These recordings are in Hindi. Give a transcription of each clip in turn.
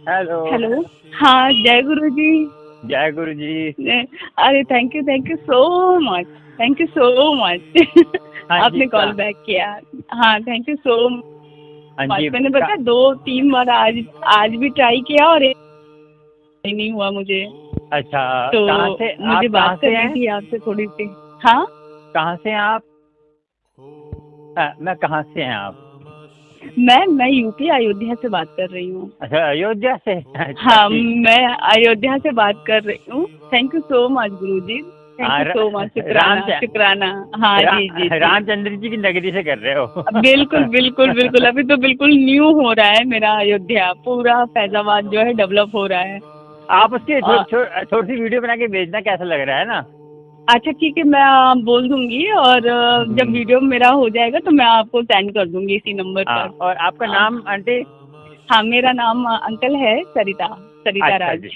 हेलो। हेलो। हाँ, जय गुरु जी। जय गुरु जी। अरे thank you so much, thank you so much. हाँ जी, आपने कॉल बैक किया। हाँ, थैंक यू सो हाँ मच। जी। मैंने पता 2-3 बार आज भी ट्राई किया और नहीं हुआ मुझे। अच्छा, तो कहाँ से आप? मुझे कहाँ बात से करनी हैं? थी आपसे थोड़ी सी। हाँ, कहाँ से हैं आप? मैं कहाँ से हैं आप? मैं यूपी अयोध्या से बात कर रही हूँ। अच्छा, अयोध्या से। अच्छा, हाँ, ठीक। मैं अयोध्या से बात कर रही हूँ। Thank you so much Guruji, thank you so much. शुक्राना। हाँ जी जी जी। रामचंद्र जी की नगरी से कर रहे हो? बिल्कुल बिल्कुल बिल्कुल। अभी तो बिल्कुल न्यू हो रहा है मेरा अयोध्या, पूरा फैजाबाद जो है डेवलप हो रहा है। आप उसकी थोड़ी सी वीडियो बना के भेजना, कैसा लग रहा है ना? अच्छा ठीक है, मैं बोल दूंगी और जब वीडियो मेरा हो जाएगा तो मैं आपको सेंड कर दूंगी इसी नंबर पर। और आपका नाम आंटी? हाँ, मेरा नाम अंकल है सरिता, सरिता अच्छा राज जी।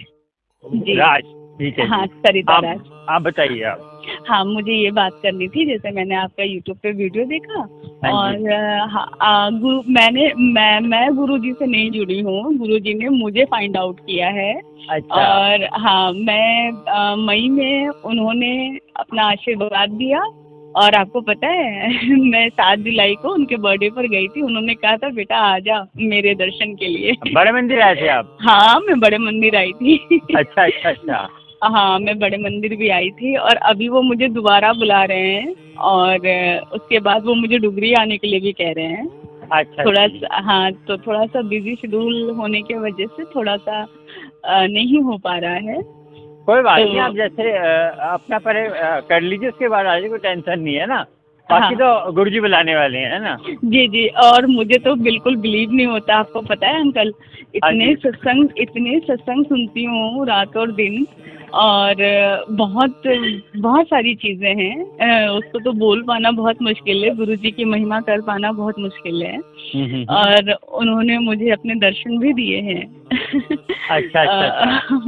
जी। राज, ठीक है हाँ, जी। सरिता राज। आप बताइए आप। हाँ, मुझे ये बात करनी थी, जैसे मैंने आपका यूट्यूब पे वीडियो देखा हाँ जी। और मैं गुरुजी से नहीं जुड़ी हूँ, गुरुजी ने मुझे फाइंड आउट किया है। अच्छा। और हाँ, मैं मई में उन्होंने अपना आशीर्वाद दिया और आपको पता है मैं 7 जुलाई को उनके बर्थडे पर गई थी। उन्होंने कहा था बेटा आ जा मेरे दर्शन के लिए। बड़े मंदिर आए थे आप? हाँ, मैं बड़े मंदिर आई थी। अच्छा अच्छा अच्छा। हाँ, मैं बड़े मंदिर भी आई थी और अभी वो मुझे दोबारा बुला रहे हैं और उसके बाद वो मुझे डुगरी आने के लिए भी कह रहे हैं। अच्छा थोड़ा जी। हाँ, तो थोड़ा सा बिजी शेड्यूल होने की वजह से थोड़ा सा नहीं हो पा रहा है। कोई बात तो नहीं, आप जैसे अपना पहले कर लीजिए, उसके बाद आ जाइए, कोई टेंशन नहीं है ना। बाकी हाँ तो गुरुजी बुलाने वाले हैं, है ना? जी जी। और मुझे तो बिल्कुल बिलीव नहीं होता, आपको पता है अंकल, हाँ जी। इतने सत्संग सुनती हूँ रात और दिन और बहुत बहुत सारी चीजें हैं, उसको तो बोल पाना बहुत मुश्किल है, गुरुजी की महिमा कर पाना बहुत मुश्किल है। और उन्होंने मुझे अपने दर्शन भी दिए हैं। अच्छा अच्छा अच्छा।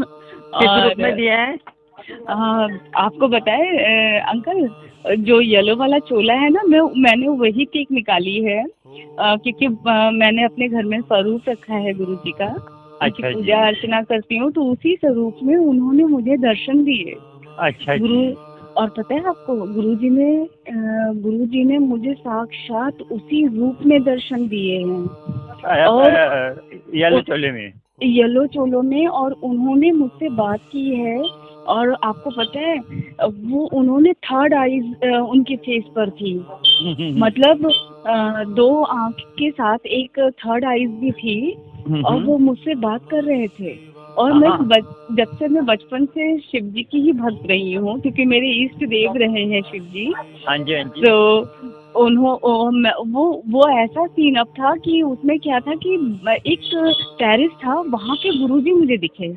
किस रूप में दिए हैं? आपको बताए अंकल, जो येलो वाला चोला है ना, मैंने वही केक निकाली है क्योंकि मैंने अपने घर में स्वरूप रखा है गुरुजी का, उनकी अच्छा जी। पूजा अर्चना करती हूँ, तो उसी स्वरूप में उन्होंने मुझे दर्शन दिए। अच्छा गुरु जी। और पता है आपको, गुरुजी ने मुझे साक्षात उसी रूप में दर्शन दिए हैं और येलो चोले में। येलो चोलो में, और उन्होंने मुझसे बात की है। और आपको पता है वो उन्होंने थर्ड आईज उनके फेस पर थी, मतलब 2 आंख के साथ एक थर्ड आईज भी थी और वो मुझसे बात कर रहे थे। और मैं जब से मैं बचपन से शिव जी की ही भक्त रही हूँ, क्योंकि मेरे इष्ट देव रहे हैं शिव जी। हाँ जी हाँ जी। तो वो ऐसा सीन अप था कि उसमें क्या था कि एक टेरेस था, वहाँ पे गुरुजी मुझे दिखे।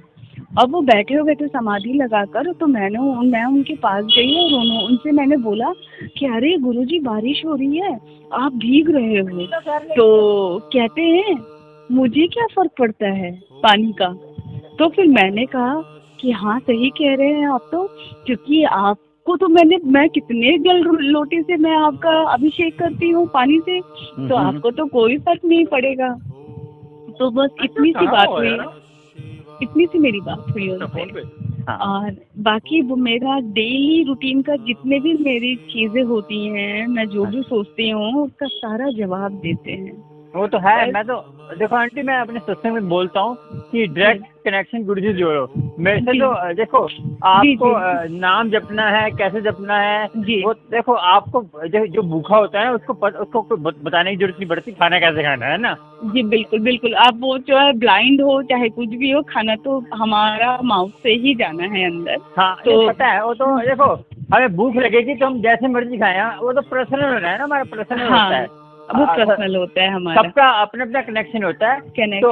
अब वो बैठे हुए थे समाधि लगाकर, तो मैं उनके पास गई और उनसे मैंने बोला कि अरे गुरुजी, बारिश हो रही है, आप भीग रहे हो। तो कहते हैं मुझे क्या फर्क पड़ता है पानी का। तो फिर मैंने कहा कि हाँ, सही कह रहे हैं आप, तो क्योंकि आपको तो मैं कितने जल लोटे से मैं आपका अभिषेक करती हूँ पानी से, तो आपको तो कोई फर्क नहीं पड़ेगा। तो बस इतनी सी बात हुई, इतनी सी मेरी बात हुई उनसे। और बाकी वो मेरा डेली रूटीन का जितने भी मेरी चीजें होती हैं, मैं जो भी सोचती हूँ उसका सारा जवाब देते हैं। वो तो है। मैं तो देखो आंटी, मैं अपने सत्संग में बोलता हूँ कि डायरेक्ट कनेक्शन गुरुजी जोड़ो मेरे से। तो देखो, आपको नाम जपना है, कैसे जपना है, वो देखो आपको जो भूखा होता है उसको बताने की जरूरत नहीं पड़ती, खाना कैसे खाना है ना। जी बिल्कुल बिल्कुल। आप वो जो है ब्लाइंड हो चाहे कुछ भी हो, खाना तो हमारा माउथ से ही जाना है अंदर। हाँ, तो पता है, वो तो देखो हमें भूख लगेगी तो हम जैसे मर्जी खाएं, वो तो पर्सनल होना है ना, हमारा पर्सनल होता है, वो पर्सनल होता है हमारा, सबका अपना अपना कनेक्शन होता है। तो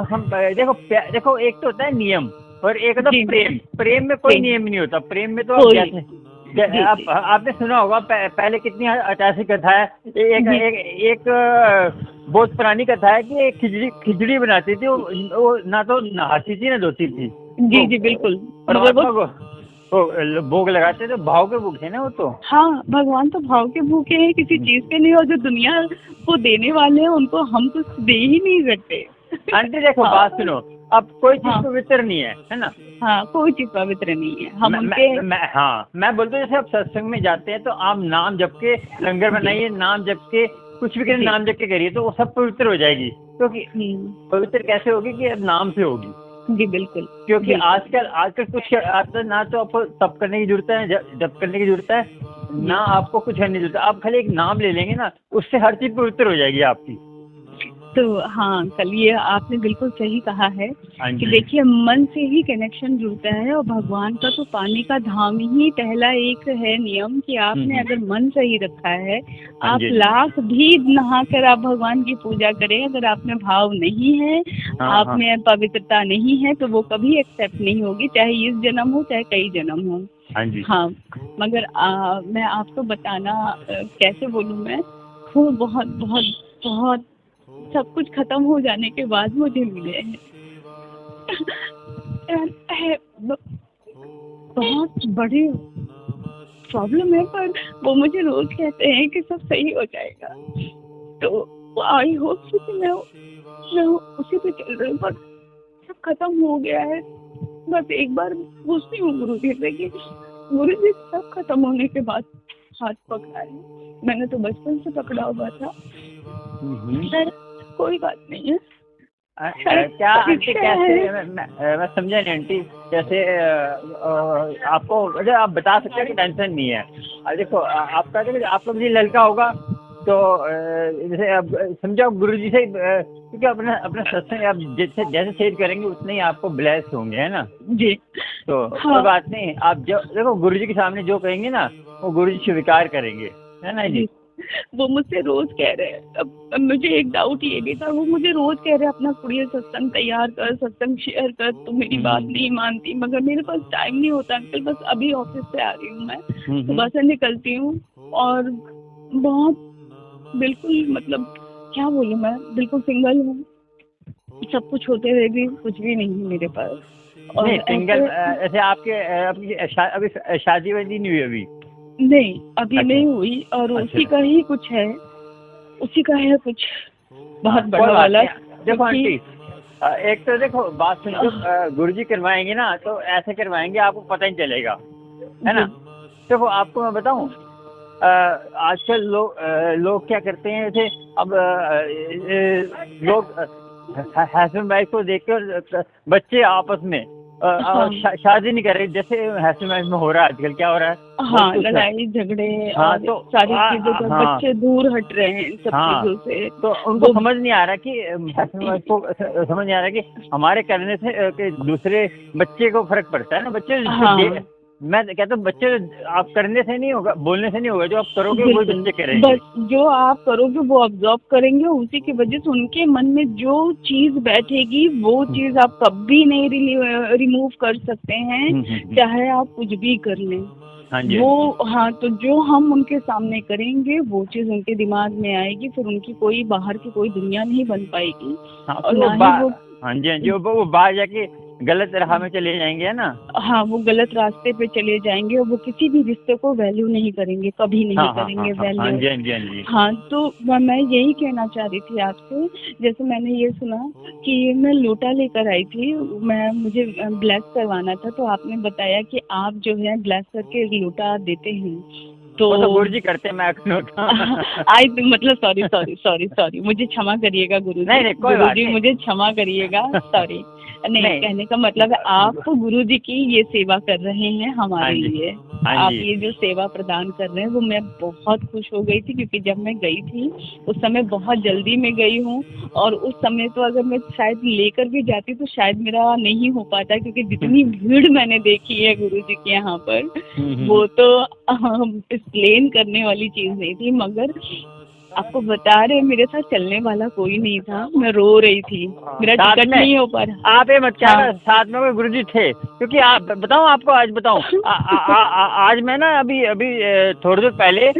हम देखो एक तो होता है नियम और एक होता है प्रेम। प्रेम में कोई नियम नहीं होता। प्रेम में तो जैसे आपने सुना होगा पहले कितनी ऐतिहासिक कथा है। एक बहुत पुरानी कथा है कि एक खिचड़ी बनाती थी, वो ना तो नहाती थी ना धोती थी। जी जी बिल्कुल। भोग लगाते तो भाव के भूखे ना वो तो। हाँ, भगवान तो भाव के भूखे हैं, किसी चीज के नहीं, और जो दुनिया को देने वाले हैं उनको हम कुछ दे ही नहीं सकते। आंटी देखो, बात सुनो, अब कोई चीज हाँ। पवित्र नहीं है ना। हाँ, कोई चीज पवित्र नहीं है। हम उनके मैं बोलता हूँ जैसे आप सत्संग में जाते हैं तो आप नाम जप के लंगर बनाइए, नाम जप के कुछ भी करें, नाम जप के करिए तो वो सब पवित्र हो जाएगी। क्योंकि पवित्र कैसे होगी कि अब नाम से होगी। जी बिल्कुल। क्योंकि आजकल कुछ आता ना तो आपको तप करने की जरूरत है, जप करने की जरूरत है, ना आपको कुछ करने की जरूरत है। आप खाली एक नाम ले लेंगे ना, उससे हर चीज पवित्र हो जाएगी आपकी। तो हाँ अंकल, ये आपने बिल्कुल सही कहा है कि देखिए मन से ही कनेक्शन जुड़ता है, और भगवान का तो पानी का धाम ही पहला एक है नियम कि आपने अगर मन सही रखा है, आप लाख भी नहाकर आप भगवान की पूजा करें, अगर आप में भाव नहीं है, आप में पवित्रता नहीं है, तो वो कभी एक्सेप्ट नहीं होगी, चाहे इस जन्म हो चाहे कई जन्म हो। हाँ, मगर मैं आपको बताना कैसे बोलूँ, मैं वो बहुत बहुत बहुत सब कुछ खत्म हो जाने के बाद मुझे मिले हैं। बहुत बड़ी प्रॉब्लम है, पर वो मुझे रोज कहते हैं कि सब सही हो जाएगा। तो आई होप कि मैं उसी पे चल रही हूँ, पर सब खत्म हो गया है। बस एक बार पूछती हूँ गुरु जी से कि गुरु जी सब खत्म होने के बाद हाथ पकड़ा है, मैंने तो बचपन से पकड़ा हुआ था। सर कोई बात नहीं है। क्या आंटी कैसे मैं समझा नहीं आंटी, जैसे आपको आप बता सकते हैं कि टेंशन नहीं है। देखो आप कहते हैं आपका भी लड़का होगा तो जैसे अब समझो गुरु जी से, क्योंकि अपना सत्संग आप जैसे शेयर करेंगे उतने ही आपको ब्लेस होंगे, है ना जी। तो कोई बात नहीं, आप जो देखो गुरु जी के सामने जो कहेंगे ना वो गुरु जी स्वीकार करेंगे, है ना जी। वो मुझसे रोज कह रहे हैं, अब मुझे एक डाउट ये भी था, वो मुझे रोज कह रहे हैं अपना कुड़िया सत्संग तैयार कर, सत्संग शेयर कर, तू मेरी बात नहीं मानती, मगर मेरे पास टाइम नहीं होता अंकल। बस अभी ऑफिस से आ रही हूँ, मैं सुबह से निकलती हूँ और बहुत बिल्कुल मतलब क्या बोलूँ, मैं बिल्कुल सिंगल हूँ, सब कुछ होते हुए भी कुछ भी नहीं है मेरे पास। और नहीं सिंगल ऐसे अभी शादी वादी नहीं हुई अभी? नहीं अभी नहीं हुई, और उसी का ही कुछ है, उसी का है कुछ बहुत बड़ा वाला। देखो आंटी, एक तो देखो बात सुनो, गुरुजी करवाएंगे ना तो ऐसे करवाएंगे आपको पता ही चलेगा, है ना। देखो आपको मैं बताऊं, आजकल लोग क्या करते हैं, जैसे अब लोग हस्बैंड वाइफ को देखकर बच्चे आपस में शादी नहीं कर रही, जैसे हस्बैंड वाइफ में हो रहा है आजकल, क्या हो रहा है, हाँ लड़ाई झगड़े, हाँ तो सारी चीजों से बच्चे दूर हट रहे हैं इन सब चीजों से। तो उनको समझ नहीं आ रहा कि हस्बैंड वाइफ को समझ नहीं आ रहा कि हमारे करने से कि दूसरे बच्चे को फर्क पड़ता है ना। बच्चे मैं कहता हूँ बच्चे आप करने से नहीं होगा, बोलने से नहीं होगा, जो आप करोगे वो बच्चे करेंगे। बस जो आप करोगे वो ऑब्जर्व करेंगे, उसी की वजह से उनके मन में जो चीज बैठेगी वो चीज आप कभी नहीं रिमूव कर सकते हैं, चाहे आप कुछ भी कर लें। हाँ तो जो हम उनके सामने करेंगे वो चीज उनके दिमाग में आएगी, फिर उनकी कोई बाहर की कोई दुनिया नहीं बन पाएगी। और हाँ जी वो बाहर जाके गलत राह में चले जाएंगे, है ना। हाँ वो गलत रास्ते पे चले जाएंगे और वो किसी भी रिश्ते को वैल्यू नहीं करेंगे, कभी नहीं करेंगे वैल्यू। हाँ तो मैं यही कहना चाह रही थी आपसे, जैसे मैंने ये सुना कि मैं लोटा लेकर आई थी, मुझे ब्लेस करवाना था, तो आपने बताया कि आप जो है ब्लेस करके लोटा देते हैं। तो गुरुजी करते हैं, मैं मतलब सॉरी मुझे क्षमा करिएगा गुरुजी। नहीं कोई बात नहीं, मुझे क्षमा करिएगा, सॉरी। नहीं कहने का मतलब है आप गुरुजी की ये सेवा कर रहे हैं हमारे लिए, आप ये जो सेवा प्रदान कर रहे हैं वो मैं बहुत खुश हो गई थी, क्योंकि जब मैं गई थी उस समय बहुत जल्दी में गई हूँ, और उस समय तो अगर मैं शायद लेकर भी जाती तो शायद मेरा नहीं हो पाता, क्योंकि जितनी भीड़ मैंने देखी है गुरुजी के यहाँ पर वो तो एक्सप्लेन करने वाली चीज नहीं थी। मगर आपको बता रहे मेरे साथ चलने वाला कोई नहीं था, मैं रो रही थी, मेरा टिकट नहीं हो पा रहा। आप ये मत कहना साथ में गुरुजी थे, क्योंकि आप बताऊं आपको, आज बताऊं आज मैं ना अभी थोड़ी देर पहले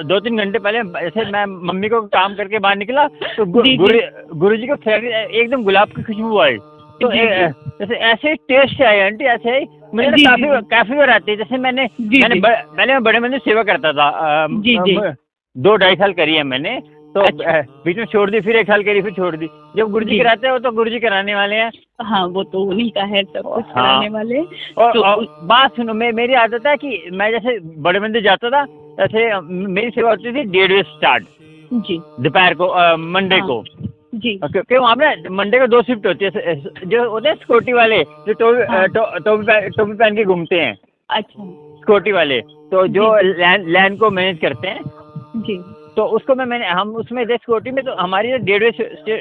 2-3 घंटे पहले ऐसे मैं मम्मी को काम करके बाहर निकला तो गुरुजी को एकदम गुलाब की खुशबू आई, तो जैसे ऐसे टेस्ट आए आंटी, ऐसे ही मुझे काफी बार आती है। जैसे पहले मैं बड़े मंदिर सेवा करता था, 2-2.5 साल करी है मैंने, तो अच्छा। बीच में छोड़ दी, फिर 1 साल करी, फिर छोड़ दी। जब गुरुजी कराते हो तो गुरुजी कराने वाले हैं। हाँ, वो तो उन्हीं का है सब कुछ हाँ। कराने वाले। और बात सुनो, मेरी आदत है कि मैं जैसे बड़े मंदिर जाता था, जैसे मेरी सेवा होती थी 1:30 बजे स्टार्ट, जी दोपहर को, मंडे हाँ, को। जी क्योंकि वहाँ पे मंडे को 2 शिफ्ट होती है, जो होते हैं सिक्योरिटी वाले, जो हाँ। टोपी पहन के घूमते हैं, अच्छा। सिक्योरिटी वाले, तो जो जी लैंड को मैनेज करते हैं, जी तो उसको हम उसमें थे सिक्योरिटी में। तो हमारी 1:30 बजे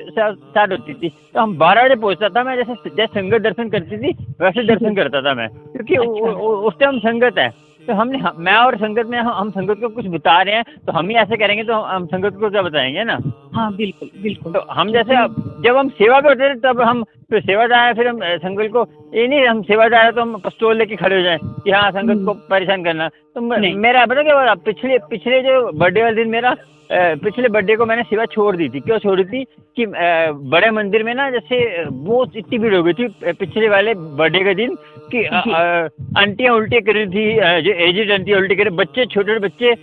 स्टार्ट होती थी, तो हम 12 बजे पहुंचता था। मैं जैसे संगत दर्शन करती थी वैसे दर्शन करता था मैं, क्योंकि अच्छा। उस टाइम संगत है। तो मैं और संगत में, हम संगत को कुछ बता रहे हैं, तो हम ही ऐसे करेंगे तो हम संगत को क्या बताएंगे ना। हाँ, बिल्कुल बिल्कुल। तो हम जैसे क्योंकि जब हम सेवा पे होते थे, तब हम फिर सेवादार है, फिर हम संगत को, ये नहीं हम सेवादार है तो हम पिस्तौल लेके खड़े हो जाएं कि हाँ संगत को परेशान करना। तो नहीं। मेरा पता क्या हुआ, पिछले जो बर्थडे वाले दिन मेरा, पिछले बर्थडे को मैंने सेवा छोड़ दी थी। क्यों छोड़ी थी कि बड़े मंदिर में ना, जैसे बहुत इतनी भीड़ हो गई थी पिछले वाले बर्थडे के दिन कि आंटियां उल्टी कर रही थी, जो एजेड आंटियां उल्टी कर रही, बच्चे, छोटे छोटे बच्चे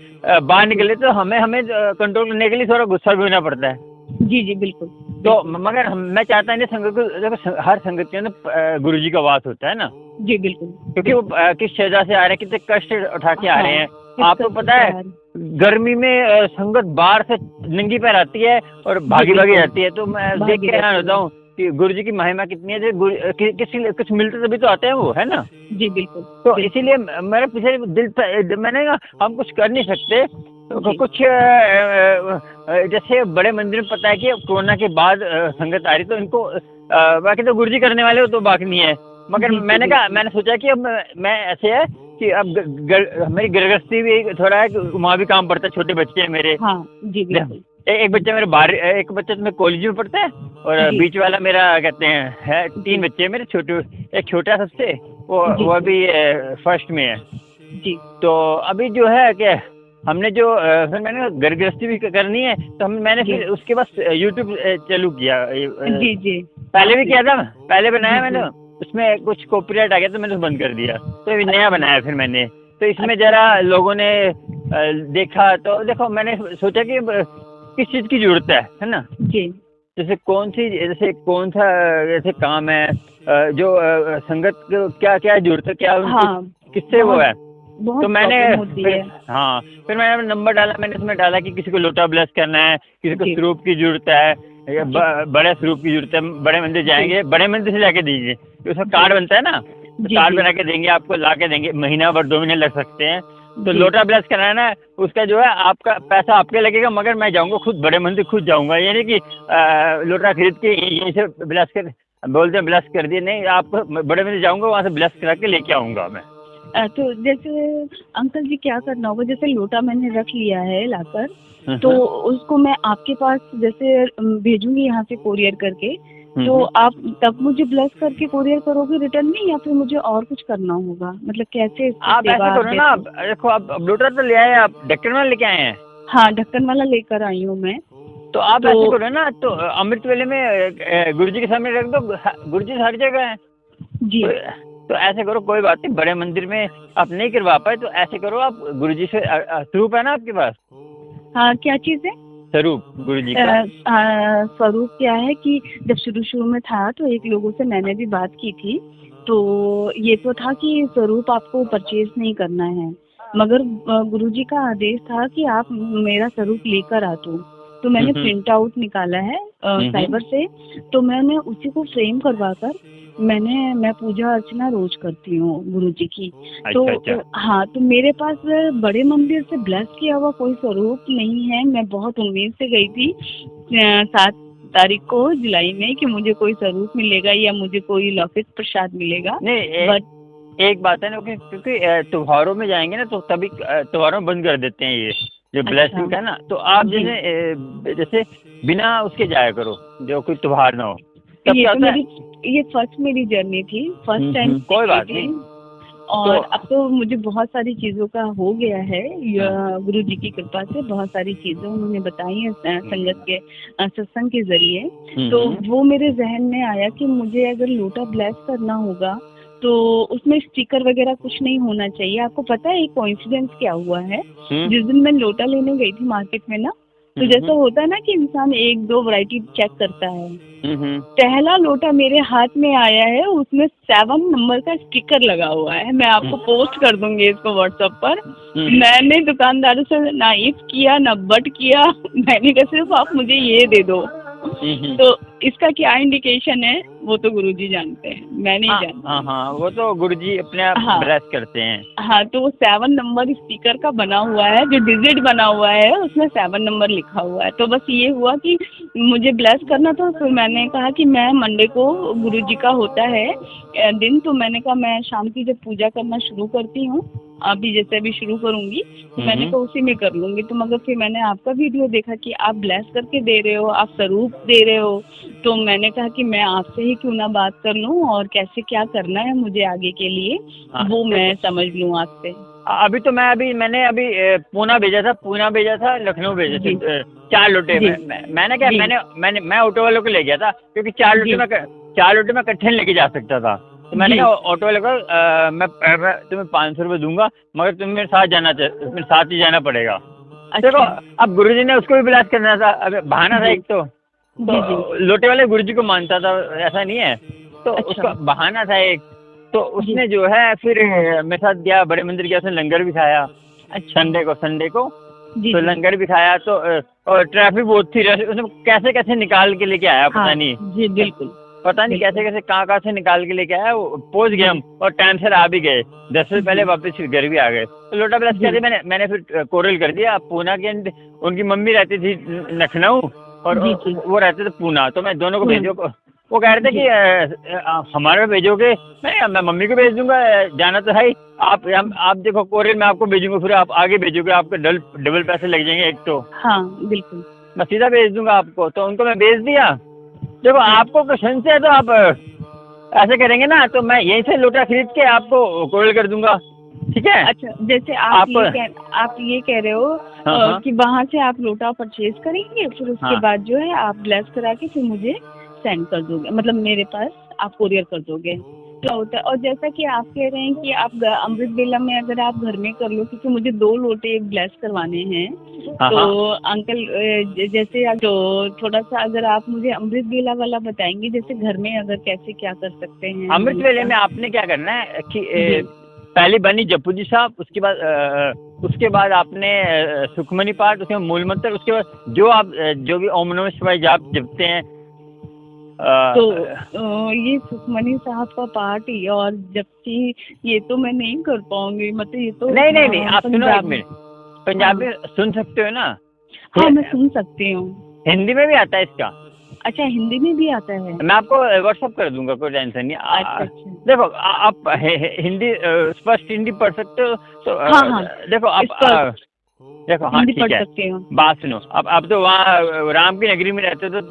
बाहर निकले। तो हमें कंट्रोल करने के लिए थोड़ा गुस्सा भी होना पड़ता है। जी जी बिल्कुल। तो मगर मैं चाहता नहीं संगत को, देखो हर संगत के अंदर गुरु जी का वास होता है ना, जी बिल्कुल। क्योंकि वो किस सजा से आ रहे हैं, कितने कष्ट उठा के आ रहे हैं। किस आपको कष्ट पता से है, आ रहे गर्मी में संगत बाहर से नंगी पैर आती है और भागी भागी बिल्कुल। जाती है। तो मैं देख भागी के हैरान रहती होता है। हूँ कि गुरु जी की महिमा कितनी है। जो किसी कुछ मिलते तभी तो आते हैं वो, है ना। जी बिल्कुल। तो बिल्कुल। इसीलिए मेरे पीछे दिल पे, मैंने कहा हम कुछ कर नहीं सकते, तो जी कुछ जैसे बड़े मंदिर में पता है कि कोरोना के बाद संगत आ रही, तो इनको बाकी तो गुरुजी करने वाले हो तो बाकी नहीं है। मगर जी जी मैंने कहा, बिल्कुल। मैंने सोचा कि अब मैं ऐसे है कि अब मेरी गृहस्थी भी थोड़ा है, वहाँ भी काम पड़ता है, छोटे बच्चे हैं मेरे। हाँ जी बिल्कुल। एक बच्चा मेरे बाहर, एक बच्चा तो मेरे कॉलेज में पढ़ता है, और जी बीच वाला मेरा कहते हैं है, 3 बच्चे मेरे छोटे, एक छोटा सबसे, जी वो अभी फर्स्ट में है। जी तो अभी जो है कि हमने जो फिर मैंने घर गृहस्थी भी करनी है, तो मैंने जी फिर उसके बाद यूट्यूब चालू किया। जी जी पहले भी किया था, पहले बनाया जी मैंने, जी। उसमें कुछ कॉपीराइट आ गया तो मैंने बंद कर दिया। तो अभी नया अच्छा बनाया फिर मैंने। तो इसमें अच्छा। जरा लोगों ने देखा, तो देखो मैंने सोचा कि किस चीज़ की जरूरत है ना। जी जैसे कौन सा जैसे काम है, जो संगत को क्या क्या जरूरत है, क्या उनकी हाँ किससे वो बहुत है। बहुत तो मैंने प्रॉब्लम होती फिर, है। हाँ, फिर मैंने नंबर डाला, मैंने उसमें डाला कि किसी को लोटा ब्लेस करना है, किसी को जी स्वरूप की जरूरत है, या जी बड़े स्वरूप की जरूरत है, बड़े मंदिर जी जाएंगे, बड़े मंदिर से लाके दीजिए। तो उसका जी कार्ड बनता है ना, तो जी कार्ड जी बना के देंगे आपको, ला के देंगे, महीना भर 2 महीने लग सकते हैं। तो जी लोटा ब्लेस कराना है, उसका जो है आपका पैसा आपके लगेगा, मगर मैं जाऊँगा खुद, बड़े मंदिर खुद जाऊँगा। ये नहीं कि लोटा खरीद के यहीं से ब्लेस कर, बोलते हैं ब्लेस कर दिए, नहीं, आपको बड़े मंदिर जाऊँगा, वहाँ से ब्लेस करा के लेके आऊँगा मैं। तो जैसे अंकल जी क्या करना होगा, जैसे लोटा मैंने रख लिया है लाकर, तो उसको मैं आपके पास जैसे भेजूंगी यहाँ से कोरियर करके, तो आप तब मुझे ब्लेस करके कोरियर करोगे रिटर्न में, या फिर मुझे और कुछ करना होगा, मतलब कैसे इसकी आप ऐसे सेवा करो ना, आप देखो, आप लोटा तो ले आए, आप ढक्कन वाला लेके आए हैं। हाँ, ढक्कन वाला लेकर आई हूँ मैं। तो आप ऐसे करो ना, तो अमृत वेले में गुरुजी के सामने रख दो, गुरुजी हर जगह है। जी तो ऐसे करो, कोई बात नहीं, बड़े मंदिर में आप नहीं करवा पाए तो ऐसे करो, आप गुरुजी से स्वरूप है ना आपके पास। हाँ, क्या चीज़ है? स्वरूप गुरुजी का। स्वरूप क्या है कि जब शुरू शुरू में था तो एक लोगों से मैंने भी बात की थी, तो ये तो था कि स्वरूप आपको परचेज नहीं करना है, मगर गुरुजी का आदेश था कि आप मेरा स्वरूप लेकर आ तो मैंने प्रिंट आउट निकाला है साइबर से, तो मैंने उसी को फ्रेम करवा कर मैं पूजा अर्चना रोज करती हूँ गुरुजी की। तो अच्छा। हाँ, तो मेरे पास बड़े मंदिर से ब्लेस किया हुआ कोई स्वरूप नहीं है। मैं बहुत उम्मीद से गई थी 7 तारीख को जुलाई में कि मुझे कोई स्वरूप मिलेगा या मुझे कोई लौकिक प्रसाद मिलेगा। नहीं, बट एक बात है ना, क्योंकि त्योहारों में जाएंगे ना, तो तभी त्योहारों में बंद कर देते हैं ये जो ब्लेसिंग है ना। तो आप जैसे बिना उसके जाया करो, जो कोई त्योहार ना हो। ये तो ये फर्स्ट मेरी जर्नी थी, फर्स्ट टाइम। कोई बात नहीं। और अब तो मुझे बहुत सारी चीजों का हो गया है, गुरु जी की कृपा से बहुत सारी चीजें उन्होंने बताई है संगत के सत्संग के जरिए। तो वो मेरे जहन में आया कि मुझे अगर लोटा ब्लेस करना होगा तो उसमें स्टिकर वगैरह कुछ नहीं होना चाहिए। आपको पता है एक कोइंसिडेंस क्या हुआ है? जिस दिन मैं लोटा लेने गई थी मार्केट में ना, तो जैसा होता है ना कि इंसान एक दो वैरायटी चेक करता है, पहला लोटा मेरे हाथ में आया है, उसमें 7 नंबर का स्टिकर लगा हुआ है। मैं आपको पोस्ट कर दूंगी इसको व्हाट्सएप पर। मैंने दुकानदारों से ना इफ किया ना बट किया, मैंने कहा सिर्फ आप मुझे ये दे दो। तो इसका क्या इंडिकेशन है वो तो गुरुजी जानते हैं, मैं नहीं जानती। हाँ, वो तो गुरुजी अपने आप ब्लेस करते हैं। हाँ, तो वो 7 नंबर स्टिकर का बना हुआ है, जो डिजिट बना हुआ है उसमें 7 नंबर लिखा हुआ है। तो बस ये हुआ कि मुझे ब्लेस करना था, तो मैंने कहा कि मैं मंडे को गुरुजी का होता है दिन, तो मैंने कहा मैं शाम की जब पूजा करना शुरू करती हूँ, अभी जैसे अभी शुरू करूंगी, तो मैंने कहा उसी में कर लूंगी। तो मगर फिर मैंने आपका वीडियो देखा कि आप ब्लेस करके दे रहे हो, आप स्वरूप दे रहे हो, तो मैंने कहा कि मैं आपसे ही क्यों ना बात कर लूं और कैसे क्या करना है मुझे आगे के लिए वो मैं समझ लूं आपसे। अभी तो मैंने अभी पूना भेजा था, लखनऊ भेजे थे 4 लोटे। मैंने क्या मैं ऑटो वालों को ले गया था, क्योंकि 4 लोटे मैं इकट्ठे लेके जा सकता था। तो मैंने कहा ऑटो वाले को मैं तुम्हें 500 रुपये दूंगा, मगर तुम्हें मेरे साथ ही जाना पड़ेगा। देखो अब गुरुजी ने उसको भी ब्लास्ट करना था, अब बहाना था एक तो लोटे वाले गुरुजी को मानता था, ऐसा नहीं है, तो उसका बहाना था एक। तो उसने जो है फिर मेरे साथ गया, बड़े मंदिर गया, उसने लंगर भी खाया संडे को तो लंगर भी खाया। तो और ट्रैफिक बहुत थी, उसने कैसे निकाल के लेके आया, पता नहीं। जी बिल्कुल, पता नहीं कैसे कहाँ से निकाल के लेके आया। वो पहुंच गए हम, और टाइम से आ भी गए, 10 बजे पहले वापस फिर घर भी आ गए। तो लोटा ब्लास्ट कर दिया मैंने फिर कोरल कर दिया। पूना के उनकी मम्मी रहती थी लखनऊ और वो रहते थे पूना, तो मैं दोनों को भेजो। वो कह रहे थे कि हमारे भेजोगे, मैं मम्मी को भेज दूंगा, जाना तो है ही। आप देखो कोरियर में आपको भेजूंगा, फिर आप आगे भेजोगे, आपको डबल पैसे लग जाएंगे एक तो। हाँ बिल्कुल, मैं सीधा भेज दूंगा आपको। तो उनको मैं भेज दिया। देखो आपको क्वेश्चन से है तो आप ऐसे करेंगे ना, तो मैं यहीं से लोटा खरीद के आपको कोरियर कर दूंगा, ठीक है। अच्छा, जैसे आप ये कह रहे हो कि वहाँ से आप लोटा परचेज करेंगे, फिर उसके बाद जो है आप ब्लेस करा के फिर मुझे सेंड कर दोगे, मतलब मेरे पास आप कोरियर कर दोगे, क्या होता है। और जैसा कि आप कह रहे हैं कि आप अमृत बेला में अगर आप घर में कर लो, क्योंकि मुझे 2 लोटे ब्लेस करवाने हैं, तो अंकल जैसे तो थोड़ा सा अगर आप मुझे अमृत बेला वाला बताएंगे, जैसे घर में अगर कैसे क्या कर सकते हैं। अमृत बेले में आपने क्या करना है कि पहले बनी जपू जी साहब, उसके बाद आपने सुखमनी पाठ, उसके बाद मूल मंत्र, उसके बाद जो भी ओम नमः शिवाय जाप जपते हैं। तो ये सुखमनी साहब का पाठ ही और जबकि ये तो मैं नहीं कर पाऊंगी, मतलब ये तो नहीं आप सुनो एक मिनट, पंजाबी सुन सकते हो ना? हाँ मैं सुन सकती हूँ। हिंदी में भी आता है इसका? अच्छा, हिंदी में भी आता है? मैं आपको व्हाट्सअप कर दूंगा, कोई टेंशन नहीं। अच्छा। देखो आप हिंदी स्पष्ट हिंदी पढ़ सकते हो तो देखो आप देखो हाँ ठीक है, बात सुनो। अब तो वहाँ राम की नगरी में रहते हो तो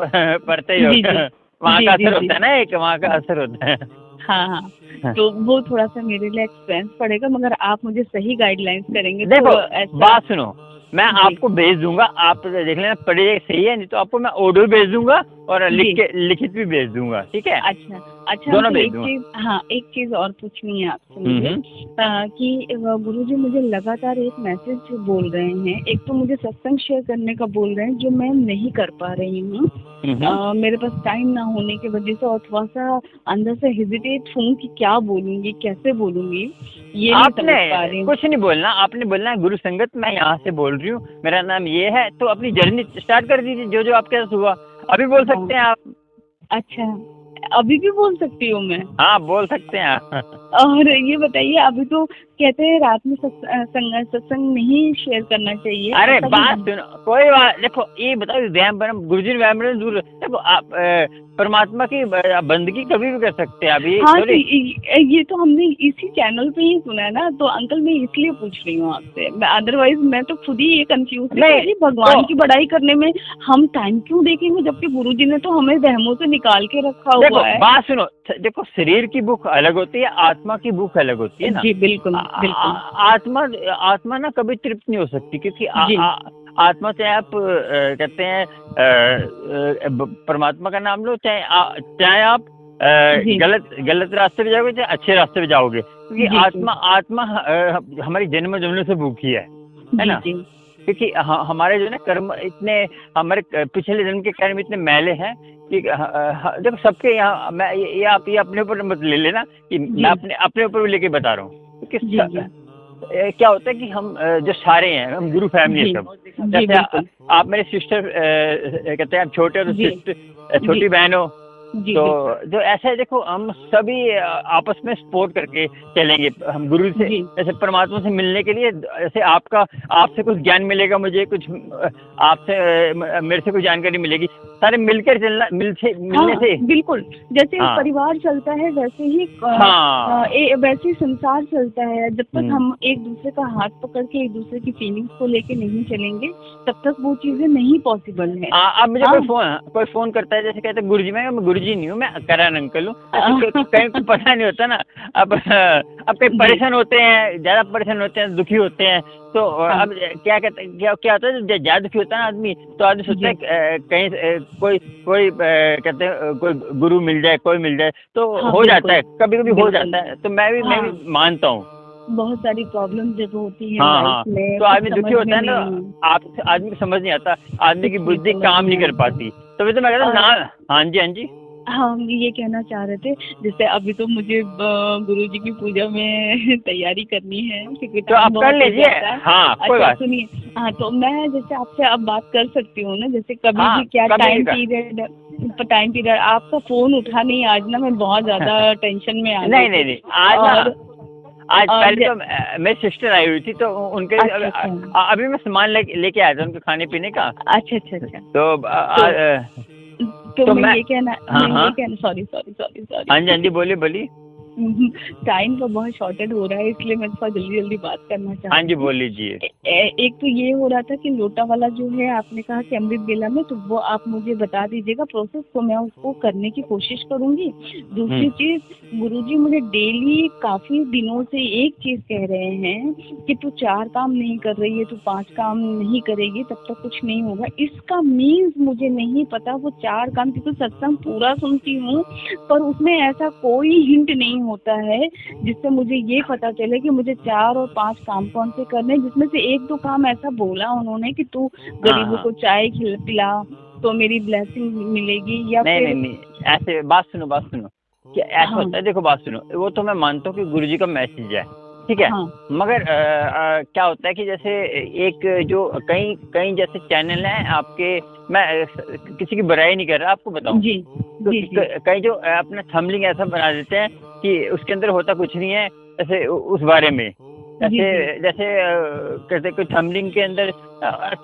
पढ़ते ही हो, वहाँ का असर होता है ना, एक वहाँ का असर होता है। हाँ, तो वो थोड़ा सा मेरे लिए एक्सपेंस पड़ेगा, मगर आप मुझे सही गाइडलाइंस करेंगे। देखो बात सुनो, मैं आपको भेज दूंगा, आप देख लेना पढ़िए सही है, नहीं तो आपको मैं ऑडियो भेज दूंगा और लिखित भी भेज दूंगा, ठीक है। अच्छा दोनों भेज दूंगा। एक चीज और पूछनी है आपसे मुझे कि गुरुजी मुझे लगातार एक मैसेज बोल रहे हैं, एक तो मुझे सत्संग शेयर करने का बोल रहे हैं जो मैं नहीं कर पा रही हूँ, मेरे पास टाइम ना होने की वजह से, और थोड़ा सा अंदर से हेजिटेट हूँ कि क्या बोलूंगी, कैसे बोलूंगी, ये आपने कुछ नहीं बोलना, आपने बोलना है गुरु संगत मैं यहाँ से बोल रही हूँ, मेरा नाम ये है, तो अपनी जर्नी स्टार्ट कर दीजिए, जो आपके साथ हुआ। अभी बोल सकते हैं आप? अच्छा, अभी भी बोल सकती हूँ मैं? हाँ बोल सकते हैं आप। और ये बताइए, अभी तो कहते हैं रात में सत्संग नहीं शेयर करना चाहिए। अरे बात सुनो, कोई बात, देखो ये बताओ, गुरुजी व्यायाम दूर, देखो आप परमात्मा की बंदगी कभी भी कर सकते हैं। अभी हाँ, तो ये तो हमने इसी चैनल पे ही सुना है ना, तो अंकल मैं इसलिए पूछ रही हूँ आपसे, अदरवाइज मैं तो खुद ही ये कंफ्यूज थी, भगवान की बड़ाई करने में हम टाइम क्यों देखेंगे, जबकि गुरुजी ने तो हमें वहमों से निकाल के रखा हुआ है। बात सुनो, देखो शरीर की भूख अलग होती है, आत्मा की भूख अलग होती है ना। जी बिल्कुल। आत्मा ना कभी तृप्त नहीं हो सकती, क्योंकि आत्मा से आप कहते हैं परमात्मा का नाम लो, चाहे आप गलत रास्ते पे जाओगे, चाहे अच्छे रास्ते पे जाओगे, क्योंकि आत्मा हमारी जन्म से भूखी है ना। क्योंकि हमारे जो ना कर्म इतने, हमारे पिछले जन्म के कर्म इतने मैले हैं कि देखो सबके यहाँ, मैं ये आप ये अपने ऊपर मत ले लेना कि मैं अपने ऊपर भी लेके बता रहा हूँ। क्योंकि क्या होता है कि हम जो सारे हैं, हम गुरु फैमिली है सब। जैसे आप मेरे सिस्टर कहते हैं, आप छोटे हो तो सिस्टर, छोटी बहन हो, तो जो ऐसा है देखो, हम सभी आपस में सपोर्ट करके चलेंगे। हम गुरु से, जैसे परमात्मा से मिलने के लिए, जैसे आपसे कुछ ज्ञान मिलेगा, मुझे कुछ, आपसे मेरे से कुछ जानकारी मिलेगी, सारे मिलकर चलना, मिलने से बिल्कुल जैसे परिवार चलता है वैसे ही वैसे ही संसार चलता है। जब तक हम एक दूसरे का हाथ पकड़ के एक दूसरे की फीलिंग्स को लेके नहीं चलेंगे, तब तक वो चीजें नहीं पॉसिबल है। अब मुझे कोई फोन करता है, जैसे कहते हैं गुरुजी, मैं गुरुजी नहीं हूँ, मैं करण अंकल हूँ, कहीं को पता नहीं होता ना। अब कहीं परेशान होते हैं, ज्यादा परेशान होते हैं, दुखी होते हैं, तो अब क्या कहते हैं, क्या होता है, जब ज्यादा दुखी होता है ना आदमी, तो आदमी सोचता है कहीं कोई कहते हैं कोई गुरु मिल जाए, कोई मिल जाए, तो हो जाता है, कभी कभी हो जाता है। तो मैं भी मानता हूँ बहुत सारी प्रॉब्लम जब होती है लाइफ में, तो आदमी दुखी होता है ना, आदमी को समझ नहीं आता, आदमी की बुद्धि काम नहीं कर पाती। तभी तो मैं कहता हूँ ना। हाँ जी हम ये कहना चाह रहे थे, जैसे अभी तो मुझे गुरुजी की पूजा में तैयारी करनी है, क्योंकि तो आप कर लीजिए। हाँ, कोई बात सुनिए। हाँ, तो मैं जैसे आपसे अब बात कर सकती हूँ ना, जैसे कभी भी क्या टाइम पीरियड आपका फोन उठा नहीं आज ना, मैं बहुत ज्यादा टेंशन में आ गई। नहीं आज पहले तो मेरी सिस्टर आई हुई थी, तो उनके अभी मैं सामान लेके आया था उनके खाने पीने का। अच्छा। तो मैं ये कहना सॉरी हाँ जी बोलिए। टाइम का बहुत शॉर्टेज हो रहा है, इसलिए मैं थोड़ा जल्दी बात करना चाहती हूँ। हाँ जी बोल लीजिए। एक तो ये हो रहा था कि लोटा वाला जो है, आपने कहा कि अमृत बेला में, तो वो आप मुझे बता दीजिएगा प्रोसेस, तो मैं उसको करने की कोशिश करूंगी। दूसरी चीज, गुरुजी मुझे डेली काफी दिनों से एक चीज कह रहे हैं कि तू 4 काम नहीं कर रही है, तू 5 काम नहीं करेगी तब तक कुछ नहीं होगा। इसका मीन्स मुझे नहीं पता वो 4 काम, क्योंकि सत्संग पूरा सुनती हूँ पर उसमें ऐसा कोई हिंट नहीं होता है जिससे मुझे ये पता चले कि मुझे 4 और 5 काम कौन से करने, जिसमें से 1-2 काम ऐसा बोला उन्होंने कि तू गरीबों को चाय पिला तो मेरी ब्लेसिंग मिलेगी, या नहीं ऐसे बात सुनो क्या ऐसा होता है। देखो बात सुनो, वो तो मैं मानता हूँ कि गुरुजी का मैसेज है, ठीक है। मगर क्या होता है कि जैसे एक जो कई जैसे चैनल हैं आपके, मैं किसी की बुराई नहीं कर रहा, आपको बताऊं, कई जो अपना थंबनेल ऐसा बना देते हैं कि उसके अंदर होता कुछ नहीं है, जैसे उस बारे में जैसे कहते कोई थंबनेल के अंदर,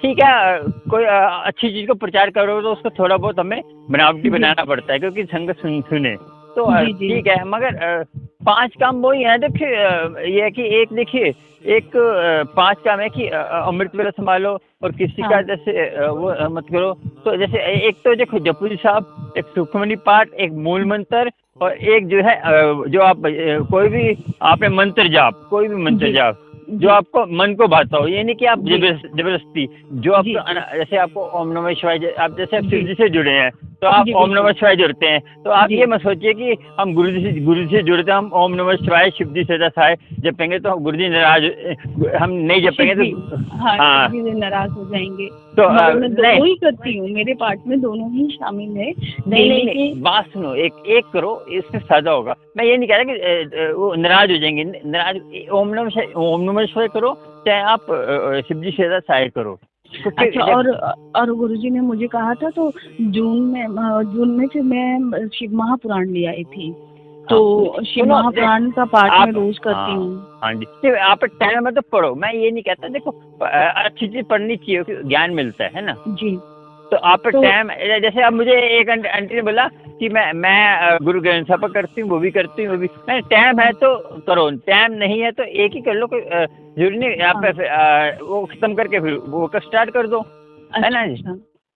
ठीक है, कोई अच्छी चीज को प्रचार करो तो उसको थोड़ा बहुत हमें बनावटी बनाना पड़ता है, क्योंकि संगत सुने तो ठीक है। मगर 5 काम वही है। देखिए ये है कि एक, देखिए एक 5 काम है कि अमृत वेला संभालो और किसी का जैसे वो मत करो। तो जैसे एक तो देखो जपू जी साहब, एक सुखमनी पाठ, एक मूल मंत्र, और एक जो है जो आप कोई भी आपने मंत्र जाप, कोई भी मंत्र जाप जो आपको मन को भाता हो, ये नहीं कि आप जबरदस्ती, जो आपको जैसे आपको ओम नमः शिवाय, आप जैसे शिव जी से जुड़े हैं तो आप ओम नमः शिवाय जुड़ते हैं, तो आप ये मत सोचिए कि हम गुरु जी से जुड़ते हैं, हम ओम नमः शिवाय शिव जी से सहाय जपेंगे तो गुरु जी नाराज, हम नहीं जपेंगे तो नाराज हो जाएंगे। तो मैं दोनों ही करती हूँ, मेरे पार्ट में दोनों ही शामिल है। नहीं बात सुनो, एक करो, इससे फायदा होगा। मैं ये नहीं कह रहा कि वो नाराज हो जाएंगे, नाराज ओम नमः शिवाय करो, चाहे आप शिव जी से सहाय करो। अच्छा, और गुरुजी ने मुझे कहा था, तो जून में फिर मैं शिव महापुराण ले आई थी, तो शिव महापुराण का पाठ मैं रोज करती हूँ। हाँ जी, आप टाइम में तो पढ़ो, मैं ये नहीं कहता, देखो अच्छी चीज पढ़नी चाहिए, ज्ञान मिलता है ना जी। तो आप टाइम, जैसे अब मुझे एक आंटी ने बोला कि मैं गुरु ग्रंथ साहब पर करती हूँ, वो भी करती हूँ, वो भी, मैं टाइम है तो करो, टाइम नहीं है तो एक ही कर लो, कोई जरूरी नहीं आप वो खत्म करके फिर वो स्टार्ट कर दो, है ना जी।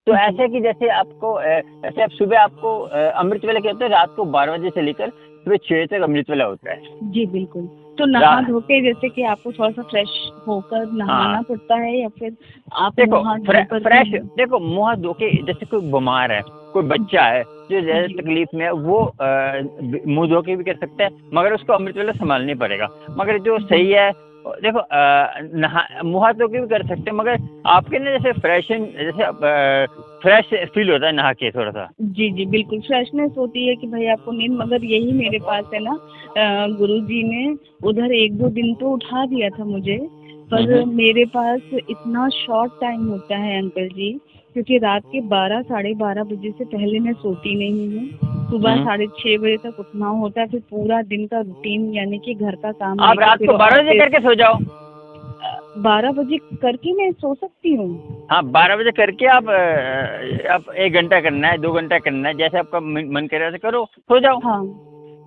तो ऐसे कि जैसे आपको ऐसे आप सुबह आपको अमृत वेला क्या होता है, रात को 12 बजे से लेकर सुबह 6 तक अमृत वेला होता है। जी बिल्कुल। तो नहा धो के, जैसे कि आपको थोड़ा सा फ्रेश होकर नहाना पड़ता है, या फिर आप देखो फ्रेश, देखो मुँह धो के, जैसे कोई बीमार है, कोई बच्चा है जो ज्यादा तकलीफ में है, वो मुँह धो के भी कर सकता है, मगर उसको अमृत वेला संभालना पड़ेगा। मगर जो सही है देखो नहा मुँह हाथ धो के भी कर सकते हैं, मगर आपके ना जैसे फ्रेश फील होता है नहा के थोड़ा सा। जी जी बिल्कुल फ्रेशनेस होती है कि भाई आपको नींद, मगर यही मेरे पास है ना, गुरुजी ने उधर 1-2 दिन तो उठा दिया था मुझे, पर मेरे पास इतना शॉर्ट टाइम होता है अंकल जी, क्योंकि रात के 12-12:30 बजे से पहले मैं सोती नहीं हूँ। सुबह 6:30 बजे तक उठना होता है, फिर पूरा दिन का रूटीन यानी कि घर का काम आप रात को 12 बजे करके सो जाओ। 12 बजे करके मैं सो सकती हूँ? हाँ 12 बजे करके आप 1 घंटा करना है, 2 घंटा करना है, जैसे आपका मन करे वैसे करो, सो जाओ। हाँ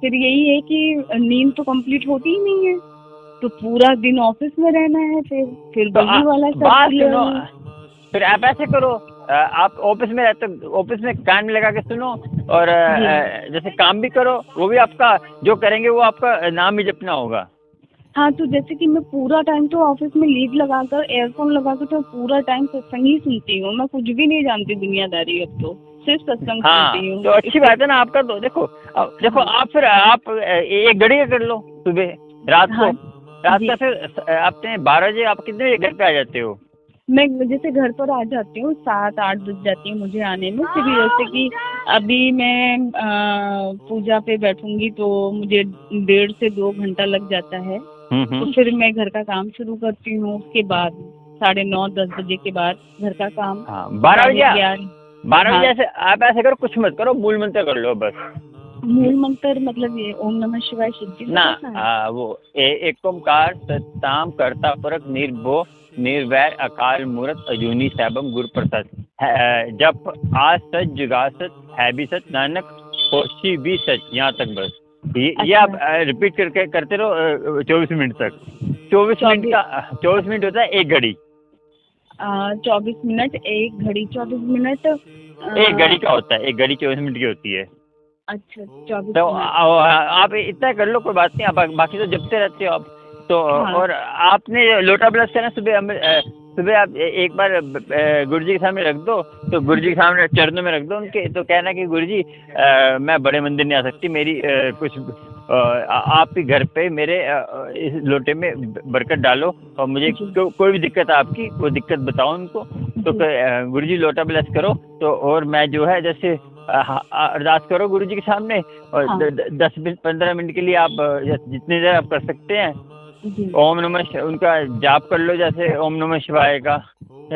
फिर यही है कि नींद तो कंप्लीट होती ही नहीं है, तो पूरा दिन ऑफिस में रहना है, फिर तो वही वाला बात सर्कुलर। सुनो, फिर आप ऐसे करो, आप ऑफिस में रहते हो, ऑफिस में कान में लगा के सुनो, और जैसे काम भी करो, वो भी आपका जो करेंगे वो आपका नाम ही जपना होगा। हाँ तो जैसे कि मैं पूरा टाइम तो ऑफिस में लीव लगाकर एयरफोन लगाकर तो पूरा टाइम सत्संग ही सुनती हूँ, मैं कुछ भी नहीं जानती दुनियादारी, अब तो सिर्फ सत्संग सुनती हूँ। तो अच्छी बात है ना आपका, तो देखो आप फिर आप 1 घड़ी का कर लो सुबह रात को। रात का फिर आपने 12 बजे आप कितने बजे घर पे आ जाते हो? मैं जैसे घर पर आ जाती हूँ 7-8 बज जाती है मुझे आने में, फिर जैसे कि अभी मैं पूजा पे बैठूंगी तो मुझे 1.5 से 2 घंटा लग जाता है, तो फिर मैं घर का काम शुरू करती हूँ, उसके बाद 9:30-10 बजे के बाद घर का काम। 12 बजे ऐसे आप ऐसे करो, कुछ मत करो, मूल मंत्र कर लो बस। मूल मंत्र मतलब ये ओम नमः शिवाय शिव जी ना वो एक ओंकार सत्ताम कर्ता परक निर्भो निर्वैर अकाल मूर्त अजूनी सैभम गुरु प्रसाद, जब आज सच जुगा सच है भी सच नानक होशी भी सच, यहाँ तक बस। ये आप रिपीट करके करते रहो 24 मिनट तक। 24 मिनट होता है 1 घड़ी। 24 मिनट 1 घड़ी, 24 मिनट 1 घड़ी का होता है, 1 घड़ी 24 मिनट की होती है। अच्छा 24 तो आप इतना कर लो, कोई बात नहीं, आप बाकी तो जपते रहते हो आप तो। और आपने लोटा ब्रश करना सुबह आप एक बार गुरुजी के सामने रख दो, तो गुरुजी के सामने चरणों में रख दो उनके, तो कहना कि गुरुजी मैं बड़े मंदिर नहीं आ सकती, मेरी कुछ आप ही घर पे मेरे इस लोटे में बरकत डालो, और मुझे कोई भी दिक्कत है आपकी, कोई दिक्कत बताओ उनको, तो गुरुजी लोटा ब्लेस करो, तो और मैं जो है जैसे अरदास करो गुरुजी के सामने, और 10-15 मिनट के लिए आप जितनी देर आप कर सकते हैं ओम नमः उनका जाप कर लो, जैसे ओम नमः शिवाय का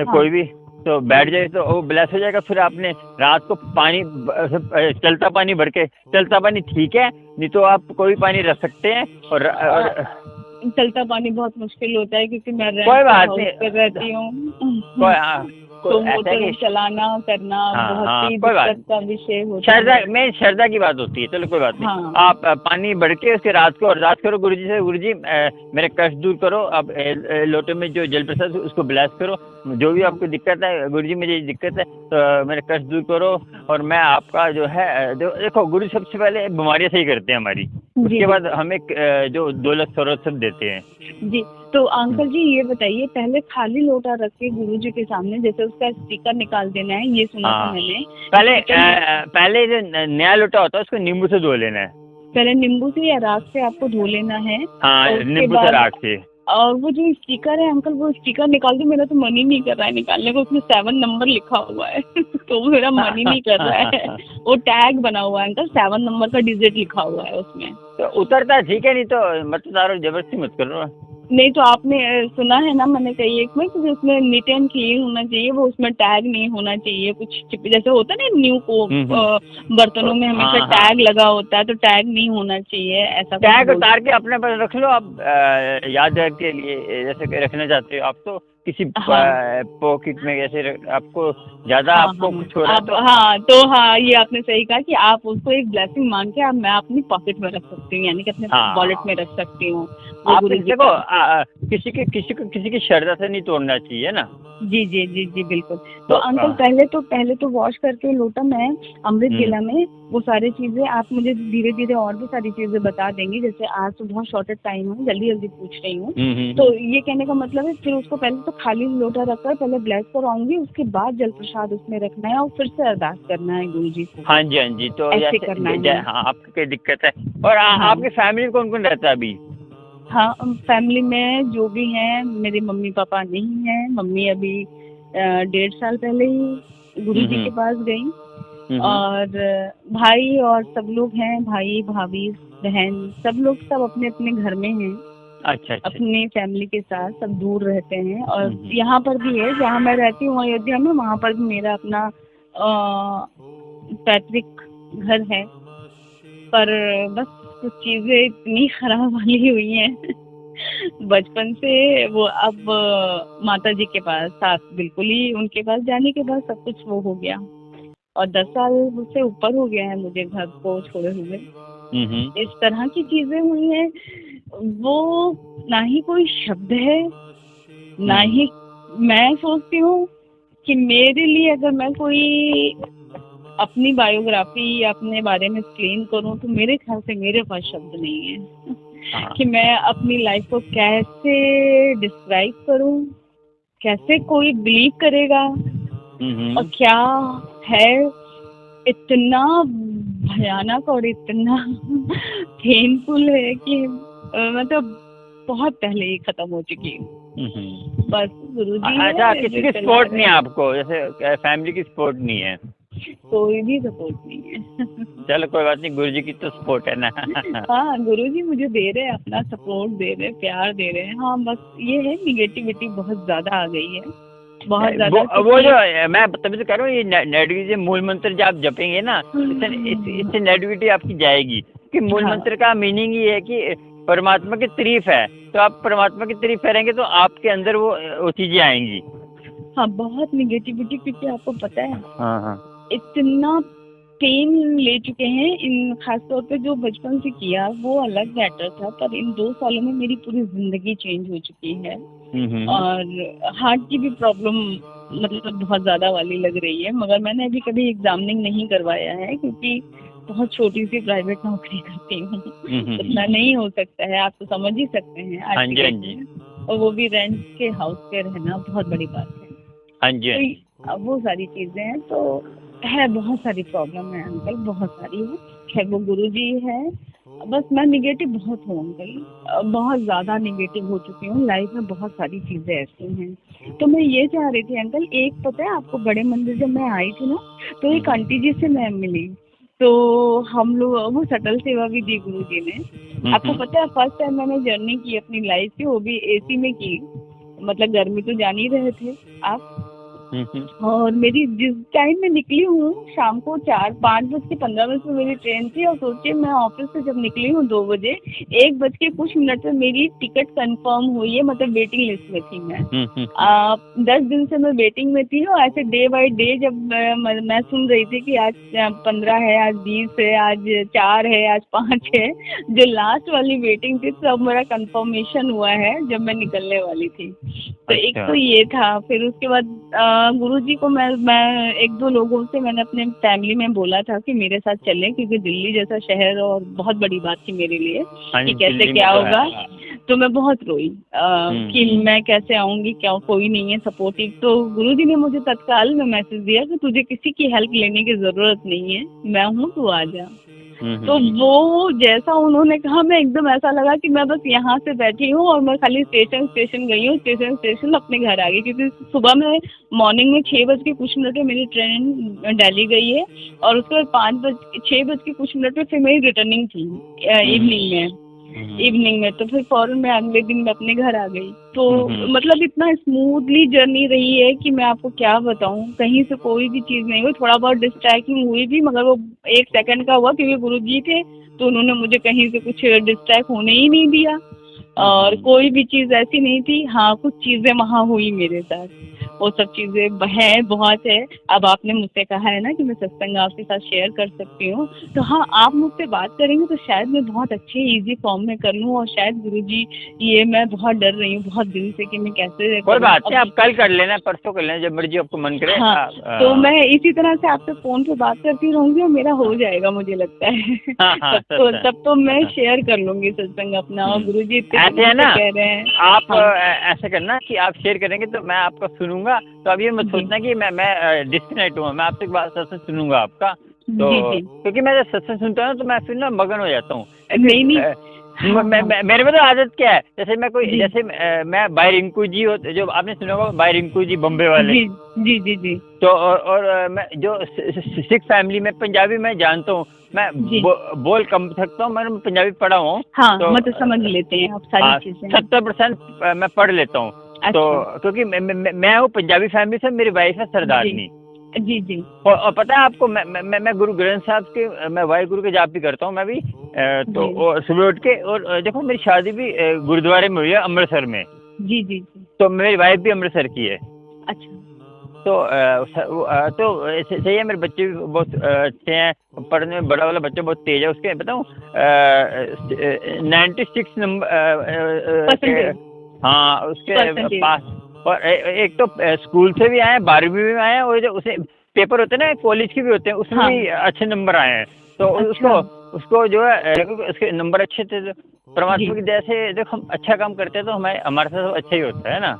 कोई भी, तो बैठ जाए तो वो ब्लेस हो जाएगा। फिर आपने रात को पानी चलता पानी भर के, चलता पानी ठीक है, नहीं तो आप कोई पानी रख सकते हैं, और चलता पानी बहुत मुश्किल होता है क्योंकि मैं कोई बात नहीं रहती हूँ, तो मोटर चलाना करना बहुत ही दिक्कत का विषय होता है। श्रद्धा की बात होती है, चलो कोई बात नहीं। आप पानी भर के उसके रात को अरदास करो गुरुजी से, गुरुजी मेरे कष्ट दूर करो, अब लोटे में जो जल प्रसाद उसको ब्लेस करो, जो भी आपको दिक्कत है गुरुजी मुझे ये दिक्कत है तो मेरे कष्ट दूर करो, और मैं आपका जो है देखो गुरु सबसे पहले बीमारियां सही करते हैं हमारी, उसके बाद हमें जो दौलत शौहरत सब देते हैं जी। तो अंकल जी ये बताइए, पहले खाली लोटा रख के गुरुजी के सामने जैसे उसका स्टिकर निकाल देना है, ये सुना था मैंने। पहले जो नया लोटा होता है उसको नींबू से धो लेना है, पहले नींबू से या राख से आपको धो लेना है। नींबू से राख से। और वो जो स्टिकर है अंकल, वो स्टिकर निकाल दो, मेरा तो मन ही नहीं कर रहा है निकालने को, उसमें 7 नंबर लिखा हुआ है तो मेरा मन ही नहीं कर रहा है। वो टैग बना हुआ है अंकल, 7 नंबर का डिजिट लिखा हुआ है उसमें, तो उतरता है ठीक है, नहीं तो मत उतारो, जबरदस्ती मत करो। नहीं तो आपने सुना है ना मैंने कही एक में कि उसमें नीट एंड क्लीन होना चाहिए, वो उसमें टैग नहीं होना चाहिए, कुछ जैसे होता है ना न्यू को बर्तनों में हमेशा टैग लगा होता है, तो टैग नहीं होना चाहिए ऐसा। टैग उतार के अपने पास रख लो आप, याद के लिए जैसे रखना चाहते हो आप, तो किसी पॉकेट में जैसे आपको ज्यादा आपको कुछ हो रहा है तो ये आपने सही कहा कि आप उसको एक ब्लेसिंग मान के मैं अपनी पॉकेट में रख सकती हूँ, यानी कि अपने वॉलेट में रख सकती हूँ। आप देखो किसी की श्रद्धा से नहीं तोड़ना चाहिए ना। जी जी जी जी बिल्कुल। तो अंकल पहले तो वॉश करके लोटा मैं अमृत गिला में वो सारी चीजें आप मुझे धीरे धीरे और भी सारी चीजें बता देंगी, जैसे आज तो बहुत शॉर्टेड टाइम है, जल्दी जल्दी पूछ रही हूँ। तो ये कहने का मतलब है फिर उसको पहले तो खाली लोटा रखकर पहले ब्लेस कराऊंगी, उसके बाद जल प्रसाद उसमें रखना है और फिर से अरदास करना है गुरु जी को। हाँ जी, तो ऐसे करना है। हाँ, आपको कोई दिक्कत है? और आपकी फैमिली कौन कौन रहता है अभी? हाँ, फैमिली में जो भी हैं, मेरे मम्मी पापा नहीं हैं। मम्मी अभी 1.5 साल पहले ही गुरुजी के पास गई, और भाई और सब लोग हैं, भाई भाभी बहन सब लोग, सब अपने अपने घर में हैं। अच्छा। अपनी फैमिली के साथ सब दूर रहते हैं। और यहाँ पर भी है, जहाँ मैं रहती हूँ अयोध्या में, वहाँ पर भी मेरा अपना पैतृक घर है। पर बस कुछ चीजें इतनी खराब वाली हुई हैं बचपन से। वो अब माता जी के पास साथ, बिल्कुल ही उनके पास जाने के बाद सब कुछ वो हो गया, और 10 साल से ऊपर हो गया है मुझे घर को छोड़े हुए। इस तरह की चीजें हुई हैं, वो ना ही कोई शब्द है, ना ही मैं सोचती हूँ कि मेरे लिए अगर मैं कोई अपनी बायोग्राफी या अपने बारे में एक्सप्लेन करूँ तो मेरे ख्याल से मेरे पास शब्द नहीं है कि मैं अपनी लाइफ को कैसे डिस्क्राइब करूँ, कैसे कोई बिलीव करेगा, और क्या है इतना भयानक और इतना पेनफुल है कि मतलब बहुत पहले ही खत्म हो चुकी हूँ। बस गुरुजी। अच्छा, किसी की सपोर्ट नहीं है आपको, जैसे फैमिली की सपोर्ट नहीं है? कोई भी सपोर्ट नहीं है। चलो कोई बात नहीं, गुरुजी की तो सपोर्ट है ना। हाँ, गुरुजी मुझे दे रहे हैं, अपना सपोर्ट दे रहे हैं, प्यार दे रहे हैं। हाँ, बस ये है निगेटिविटी बहुत ज्यादा आ गई है, बहुत ज्यादा। वो जो मैं तभी तो कह रहा हूँ, ये नेगेटिविटी मूल मंत्र जब आप जपेंगे ना, इससे नेगेटिविटी आपकी जाएगी। कि मूल मंत्र का मीनिंग ये है कि परमात्मा की तारीफ है, तो आप परमात्मा की तारीफ करेंगे तो आपके अंदर वो चीजें आएंगी। हाँ, बहुत निगेटिविटी, क्योंकि आपको पता है हाँ, इतना पेन ले चुके हैं इन, खासतौर पे जो बचपन से किया वो अलग मैटर था, पर इन 2 सालों में मेरी पूरी जिंदगी चेंज हो चुकी है। और हार्ट की भी प्रॉब्लम मतलब बहुत ज्यादा वाली लग रही है, मगर मैंने अभी कभी एग्जामिनिंग नहीं करवाया है, क्योंकि बहुत छोटी सी प्राइवेट नौकरी करती हूँ। इतना नहीं हो सकता है, आप तो समझ ही सकते हैं आज की डेट में, और वो भी रेंट के हाउस पे रहना बहुत बड़ी बात है। हाँ जी। तो वो सारी चीजें हैं, तो है, बहुत सारी प्रॉब्लम है अंकल, बहुत सारी है। खैर वो गुरुजी है, बस मैं निगेटिव बहुत हूँ अंकल, बहुत ज़्यादा निगेटिव हो चुकी हूँ लाइफ में। बहुत सारी चीज़ें ऐसी हैं, तो मैं ये चाह रही थी अंकल, एक पता है आपको, बड़े मंदिर जब मैं आई थी ना, तो एक आंटी जी से मैं मिली, तो हम लोग, वो सटल सेवा भी दी गुरुजी ने। आपको पता है फर्स्ट टाइम मैंने जर्नी की अपनी लाइफ की, वो भी एसी में की, मतलब गर्मी तो जान ही रहे थे आप। और मेरी जिस टाइम में निकली हूँ शाम को 5:15 में मेरी ट्रेन थी, और सोचिए मैं ऑफिस से जब निकली हूँ 2 बजे, 1:00 में मेरी टिकट कंफर्म हुई है, मतलब वेटिंग लिस्ट में थी मैं। 10 दिन से मैं वेटिंग में थी, और ऐसे डे बाय डे जब मैं सुन रही थी कि आज 15 है, आज 20 है, आज 4 है, आज 5 है, जो लास्ट वाली वेटिंग थी तब मेरा कंफर्मेशन हुआ है जब मैं निकलने वाली थी। तो एक तो ये था, फिर उसके बाद गुरुजी को मैं 1-2 लोगों से मैंने अपने फैमिली में बोला था कि मेरे साथ चलें, क्योंकि दिल्ली जैसा शहर और बहुत बड़ी बात थी मेरे लिए कि कैसे क्या होगा। तो मैं बहुत रोई कि मैं कैसे आऊंगी, क्या कोई नहीं है सपोर्टिव। तो गुरुजी ने मुझे तत्काल में मैसेज दिया कि तुझे किसी की हेल्प लेने की जरूरत नहीं है, मैं हूँ, तू आ जा। तो वो जैसा उन्होंने कहा, मैं एकदम ऐसा लगा कि मैं बस यहाँ से बैठी हूँ और मैं खाली स्टेशन गई हूँ, स्टेशन अपने घर आ गई, क्योंकि सुबह में मॉर्निंग में 6:00 में मेरी ट्रेन दिल्ली गई है, और उसके बाद 6:00 पे फिर मेरी रिटर्निंग थी इवनिंग में। तो फिर फौरन मैं अगले दिन में अपने घर आ गई। तो मतलब इतना स्मूथली जर्नी रही है कि मैं आपको क्या बताऊं, कहीं से कोई भी चीज नहीं हुई। थोड़ा बहुत डिस्ट्रैक्टिंग हुई भी, मगर वो 1 सेकंड का हुआ, क्योंकि गुरुजी थे तो उन्होंने मुझे कहीं से कुछ डिस्ट्रैक्ट होने ही नहीं दिया, और कोई भी चीज ऐसी नहीं थी। हाँ, कुछ चीजें वहाँ हुई मेरे साथ, वो सब चीजें हैं, बहुत है। अब आपने मुझसे कहा है ना कि मैं सत्संग आपके साथ शेयर कर सकती हूँ, तो हाँ, आप मुझसे बात करेंगे तो शायद मैं बहुत अच्छे इजी फॉर्म में कर लूँ, और शायद गुरुजी, ये मैं बहुत डर रही हूँ बहुत दिन से कि मैं कैसे। कोई बात नहीं, आप कल कर लेना, परसों कर लेना, जब मर्जी आपको मन करे। हाँ, तो मैं इसी तरह से आपसे फोन पे बात करती रहूंगी और मेरा हो जाएगा, मुझे लगता है। तब तो मैं शेयर कर लूंगी सत्संग अपना, और गुरुजी कह रहे हैं। आप ऐसा करना कि आप शेयर करेंगे तो मैं आपका सुनूंगा, तो अब ये मत सोचना कि मैं डिस्कनेक्ट हुआ, मैं आपसे सत्संग सुनूंगा आपका। तो क्योंकि मैं जब सत्संग सुनता हूँ तो मैं फिर ना मगन हो जाता हूँ। नहीं मेरे में तो आदत क्या है, जैसे मैं कोई जी जैसे मैं बाई रिंकू जी जो आपने सुना होगा, बाई रिंकू जी बॉम्बे वाले। जी जी जी जी तो और मैं जो सिख फैमिली में पंजाबी मैं जानता हूँ, मैं जी। बोल कम सकता हूँ, मैंने पंजाबी पढ़ा हूँ। हाँ तो मतलब समझ लेते हैं आप सारी हाँ, चीजें। 70% मैं पढ़ लेता हूँ। तो अच्छा। क्योंकि मैं हूँ पंजाबी फैमिली से, मेरी वाइफ है जी सरदारनी। जी जी और पता है आपको, मैं गुरु ग्रंथ साहब के, मैं वाहिगुरु के जाप भी करता हूँ मैं भी। तो जी सुबह उठ के, और देखो मेरी शादी भी गुरुद्वारे में हुई है, अमृतसर में। जी जी जी। तो मेरी वाइफ भी अमृतसर की है। अच्छा। तो सही है, मेरे बच्चे भी बहुत अच्छे हैं पढ़ने में। बड़ा वाला बच्चा बहुत तेज है, उसके बताऊँ 96 नंबर परसेंटेज। हाँ उसके परसेंटेज। पास। और एक तो स्कूल से भी आए हैं, 12वीं में आए हैं, और जो उसे पेपर होते हैं ना कॉलेज के भी होते हैं, उसमें हाँ। भी अच्छे नंबर आए हैं। तो अच्छा। उसको उसको जो है उसके नंबर अच्छे थे। तो जी। परमात्मा की दया से देखो, हम अच्छा काम करते हैं तो हमारे साथ अच्छा ही होता है ना।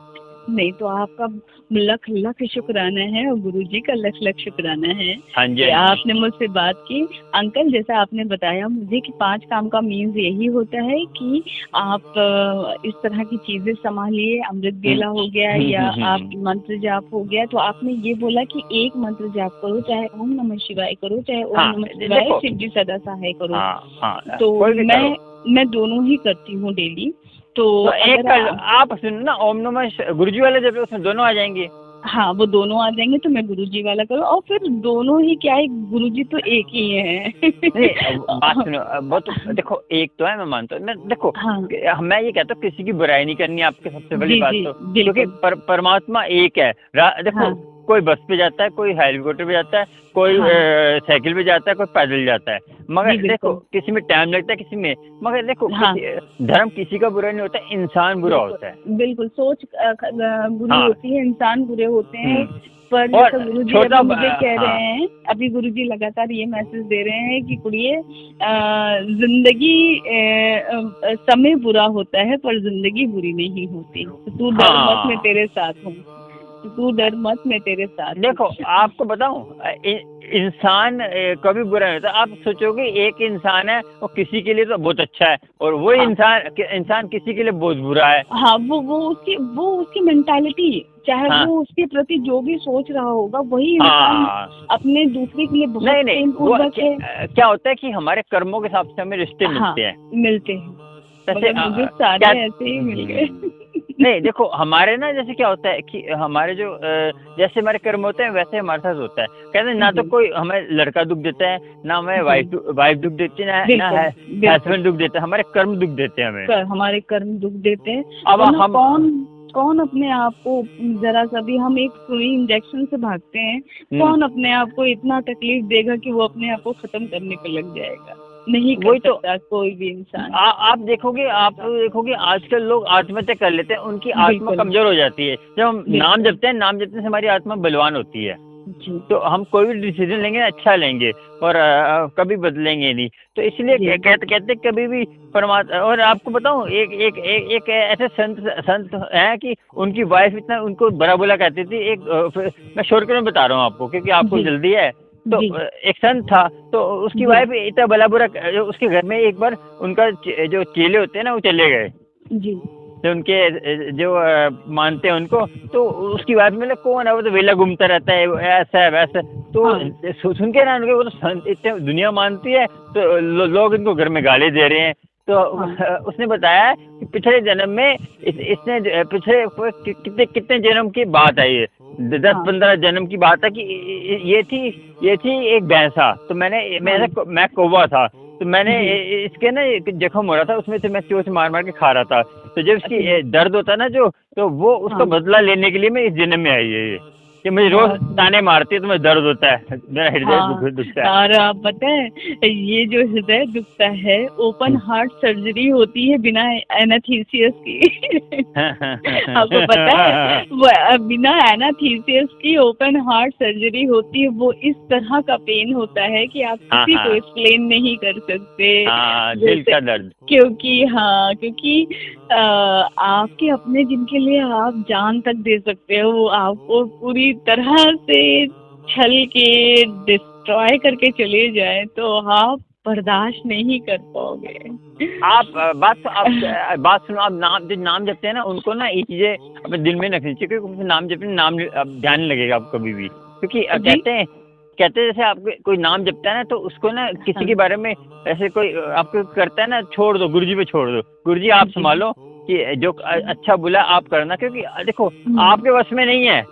नहीं तो आपका लख लख शुक्राना है और गुरुजी का लख लख शुक्राना है हाँ जी, कि हाँ जी। आपने मुझसे बात की। अंकल जैसा आपने बताया मुझे कि 5 काम का मीन्स यही होता है कि आप इस तरह की चीजें संभालिए। अमृत बेला हो गया या आप मंत्र जाप हो गया। तो आपने ये बोला कि एक मंत्र जाप करो, चाहे ओम नमः शिवाय करो, चाहे ओम हाँ नमः शिवाय देखो, शिव जी सदा सहाय करो। हाँ हाँ, तो कोई भी करो। मैं दोनों ही करती हूँ डेली। तो तो एक अगर कर, आप सुनो ना, ओम नमः गुरुजी वाले जब उसमें दोनों आ जाएंगे। हाँ वो दोनों आ जाएंगे तो मैं गुरुजी वाला करूँ। और फिर दोनों ही क्या है, गुरुजी तो एक ही है। नहीं बात सुनो, वो तो देखो एक तो है, मैं मानता हूँ, मैं देखो हाँ मैं ये कहता हूँ किसी की बुराई नहीं करनी आपके, सबसे बड़ी जी बात जी तो, क्योंकि बिल्कुल। परमात्मा एक है। देखो हाँ कोई बस पे जाता है, कोई हेलीकॉप्टर पे जाता है, कोई हाँ साइकिल पे जाता है, कोई पैदल जाता है। जी मगर देखो बिल्कुल। किसी में टाइम लगता है, किसी में, मगर देखो हाँ धर्म किसी का बुरा नहीं होता, इंसान बुरा बिल्कुल होता है। बिल्कुल। सोच बुरी हाँ। होती है, इंसान बुरे होते हैं। हम्म। पर और जैसा गुरुजी छोटा अभी मुझे कह हाँ रहे हैं, अभी गुरुजी लगातार ये मैसेज दे रहे हैं कि कुड़िए जिंदगी समय बुरा होता है पर जिंदगी बुरी नहीं होती। तो तू डर मत, मैं हाँ। तेरे साथ हूँ। तो तू डर मत, मैं तेरे साथ हूँ। देखो आपको बताऊं, इंसान कभी बुरा नहीं होता। आप सोचोगे एक इंसान है, वो किसी के लिए तो बहुत अच्छा है, और वो हाँ इंसान किसी के लिए बहुत बुरा है। हाँ वो उसकी मेंटालिटी, चाहे हाँ वो उसके प्रति जो भी सोच रहा होगा वही इंसान हाँ। अपने दूसरे के लिए बहुत नहीं नहीं, प्रेम वो पूर्वक है। क्या होता है कि हमारे कर्मों के हिसाब से हमें रिश्ते हाँ मिलते हैं। मिलते हैं। जैसे मगर मुझे सारे ऐसे ही मिल गए। नहीं देखो, हमारे ना जैसे क्या होता है कि हमारे जो जैसे हमारे कर्म होते हैं, वैसे हमारे साथ होता है। कहते हैं ना, तो जी कोई हमें लड़का दुख देता है, ना हमें जी वाइफ दुख देती है, ना बिल्कुल है बिल्कुल। हस्बैंड दुख देता है, हमारे कर्म दुख देते हैं हमें। हमारे कर्म दुख देते हैं। अब वरना हम कौन कौन अपने आप को, जरा सा भी हम एक सुई इंजेक्शन से भागते हैं, कौन अपने आप को इतना तकलीफ देगा कि वो अपने आप को खत्म करने पे लग जाएगा। नहीं कर वही तो सकता कोई भी इंसान। आप देखोगे आजकल लोग आत्महत्या कर लेते हैं, उनकी आत्मा बिल्कुल कमजोर हो जाती है। जब हम नाम बिल्कुल जपते हैं, नाम जपने से हमारी आत्मा बलवान होती है। जी तो हम कोई भी डिसीजन लेंगे अच्छा लेंगे, और कभी बदलेंगे नहीं। तो इसलिए जी कहते कभी भी परमात्मा। और आपको बताऊं, एक ऐसे संत हैं कि उनकी वाइफ इतना उनको बुरा बुला कहती थी। मैं शॉर्टकट में बता रहा हूँ आपको, क्योंकि आपको जी जल्दी है। तो जी एक संत था, तो उसकी जी वाइफ इतना भला बुरा, उसके घर में एक बार उनका जो चेले होते हैं ना, वो चले गए, जी तो उनके जो मानते हैं उनको। तो उसकी बात में कौन है, वो तो वेला घूमता रहता है, ऐसा है वैसा। तो सुन के ना उनके, वो तो संत इतने दुनिया मानती है, तो लोग इनको घर में गाली दे रहे हैं। तो उसने बताया कि पिछले जन्म में इसने पिछले कितने कितने जन्म की बात है, ये 10-15 जन्म की बात है कि ये थी एक भैंसा। तो मैं कौवा था। तो मैंने इसके ना जख्म हो रहा था, उसमें से मैं चोंच मार मार के खा रहा था। तो जब इसकी दर्द होता है ना जो, तो वो उसका बदला लेने के लिए मैं इस जन्म में आई है, ये कि मुझे रोज ताने मारती है, तो मुझे दर्द होता है, मेरा हृदय दुखता है। और आप पता है ये जो हृदय दुखता है, ओपन हार्ट सर्जरी होती है बिना एनास्थीसिया की। आपको पता है बिना एनास्थीसिया की ओपन हार्ट सर्जरी होती है। वो इस तरह का पेन होता है कि आप किसी को एक्सप्लेन नहीं कर सकते। दिल का दर्द। क्योंकि आपके अपने जिनके लिए आप जान तक दे सकते हो, वो आपको पूरी तरह से छल के डिस्ट्रॉय करके चले जाए, तो आप बर्दाश्त नहीं कर पाओगे। आप बात सुनो, आप नाम जपते हैं ना, उनको ना ये चीजें अपने दिल में रखनी चाहिए, क्योंकि नाम जपने नाम ध्यान नहीं लगेगा आपको कभी भी, क्योंकि कहते हैं जैसे आपको कोई नाम जपता है ना, तो उसको ना किसी के बारे में ऐसे कोई आपको करता है ना, छोड़ दो, गुरुजी पे छोड़ दो, गुरुजी आप संभालो कि जो अच्छा बुला आप करना, क्योंकि देखो आपके बस में नहीं है।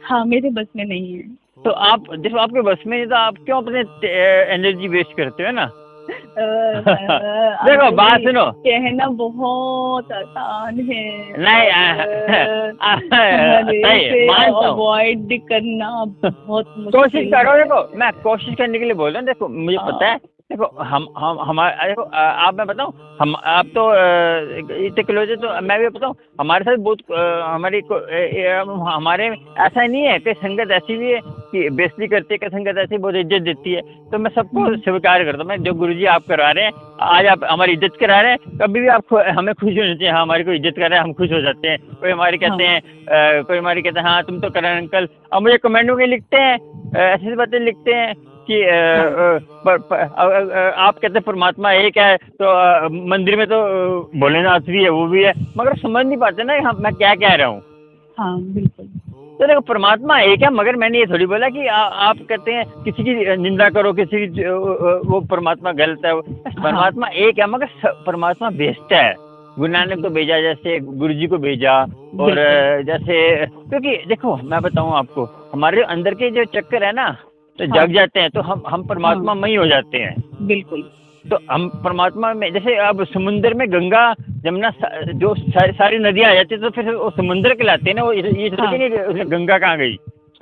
हाँ, मेरे बस में नहीं है। तो आप देखो आपके बस में नहीं, तो आप क्यों अपने एनर्जी वेस्ट करते हो ना। देखो बात सुनो, कहना बहुत आसान है, नहीं अवॉइड करना बहुत मुश्किल। कोशिश करो, देखो मैं कोशिश करने के लिए बोल रहा हूँ, देखो मुझे पता है, देखो हम हमारे, देखो आप, मैं बताऊँ, हम आप तो इतने क्लोज है, तो मैं भी बताऊँ हमारे साथ बहुत हमारे ऐसा नहीं है कि संगत ऐसी भी है कि बेइज्जती करती है, कि संगत ऐसी बहुत इज्जत देती है, तो मैं सबको स्वीकार करता हूँ। मैं जो गुरुजी आप करवा रहे हैं, आज आप हमारी इज्जत करा रहे हैं, कभी भी आप हमें खुशी होनी चाहिए, हाँ हमारी कोई इज्जत कर रहा है, हम खुश हो जाते हैं। कोई हमारे कहते हैं कोई हमारी कहते हैं हाँ तुम तो करण अंकल, अब मुझे कमेंटों में लिखते हैं, ऐसी बातें लिखते हैं कि आप कहते हैं परमात्मा एक है, तो मंदिर में तो भोलेनाथ भी है, वो भी है, मगर समझ नहीं पाते ना मैं क्या कह रहा हूँ। हाँ बिल्कुल। तो देखो परमात्मा एक है, मगर मैंने ये थोड़ी बोला कि आप कहते हैं किसी की निंदा करो, किसी की वो परमात्मा गलत है। परमात्मा एक है, मगर परमात्मा बेस्ट है। गुरु नानक को भेजा, जैसे गुरुजी को भेजा, और जैसे, क्योंकि देखो मैं बताऊँ आपको, हमारे अंदर के जो चक्कर है ना, तो जग जाते हैं, तो हम परमात्मा में ही हो जाते हैं। बिल्कुल। तो हम परमात्मा में, जैसे अब समुद्र में गंगा जमुना जो सारी नदियां आ जाती है, तो फिर वो समुद्र कहलाते हैं ना, वो ये गंगा कहाँ गई,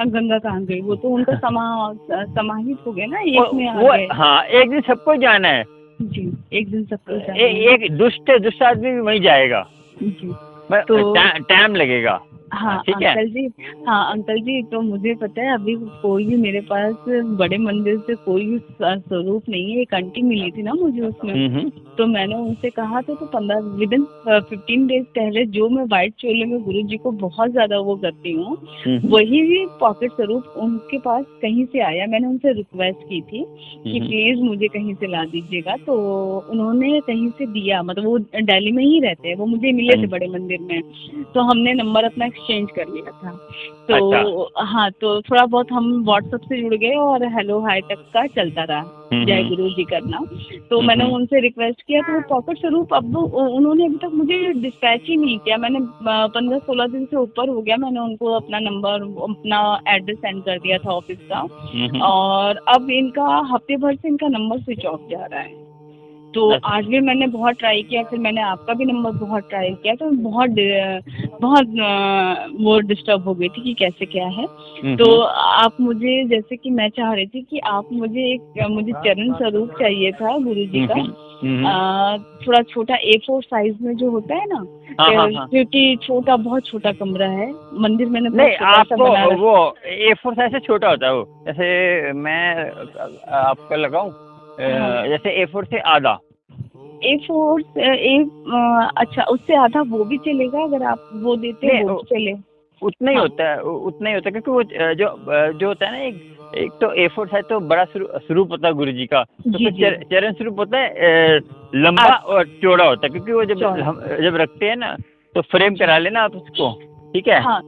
गंगा कहाँ गई, वो तो उनका समाहित हो गया ना, एक में आ गए। हाँ, एक दिन सबको जाना है जी, एक दिन सबको जाना है। एक दुष्ट आदमी भी वहीं जाएगा जी, तो टाइम लगेगा। हाँ अंकल जी, हाँ अंकल जी, तो मुझे पता है अभी कोई भी मेरे पास बड़े मंदिर से कोई भी स्वरूप नहीं है। एक आंटी मिली थी ना मुझे उसमें, तो मैंने उनसे कहा था, तो विदिन 15 डेज पहले जो मैं व्हाइट चोले में गुरुजी को बहुत ज्यादा वो करती हूँ, वही भी पॉकेट स्वरूप उनके पास कहीं से आया। मैंने उनसे रिक्वेस्ट की थी कि प्लीज मुझे कहीं से ला दीजिएगा, तो उन्होंने कहीं से दिया, मतलब वो दिल्ली में ही रहते हैं, वो मुझे मिले थे बड़े मंदिर में, तो हमने नंबर अपना एक्सचेंज कर लिया था। तो अच्छा। हाँ, तो थोड़ा बहुत हम व्हाट्सएप से जुड़ गए और हेलो हाय तक का चलता रहा, जय गुरु जी करना। तो मैंने उनसे रिक्वेस्ट किया, तो वो पॉकेट स्वरूप अब उन्होंने अभी तक मुझे डिस्पैच ही नहीं किया। मैंने 15-16 दिन से ऊपर हो गया, मैंने उनको अपना नंबर, अपना एड्रेस सेंड कर दिया था ऑफिस का, और अब इनका हफ्ते भर से इनका नंबर स्विच ऑफ जा रहा है। तो आज भी मैंने बहुत ट्राई किया, फिर मैंने आपका भी नंबर बहुत ट्राई किया, तो बहुत वो डिस्टर्ब हो गई थी कि कैसे क्या है। तो आप मुझे, जैसे कि मैं चाह रही थी कि आप मुझे चरण स्वरूप चाहिए था गुरुजी का, थोड़ा छोटा A4 साइज में जो होता है ना, क्योंकि बहुत छोटा कमरा है मंदिर में। नहीं, आपको वो A4 साइज से छोटा होता है वो, जैसे मैं आपको लगाऊं, जैसे A4 से आधा, अच्छा उससे आधा वो भी चलेगा, अगर आप वो देते हैं वो चले। उतना ही होता है, क्योंकि वो जो होता है ना, एक तो A4 साइज तो बड़ा स्वरूप होता है गुरु जी का, तो फिर चरण स्वरूप होता है लंबा और चौड़ा होता है, क्योंकि वो जब रखते हैं ना, तो फ्रेम करा लेना आप उसको, ठीक है। हाँ,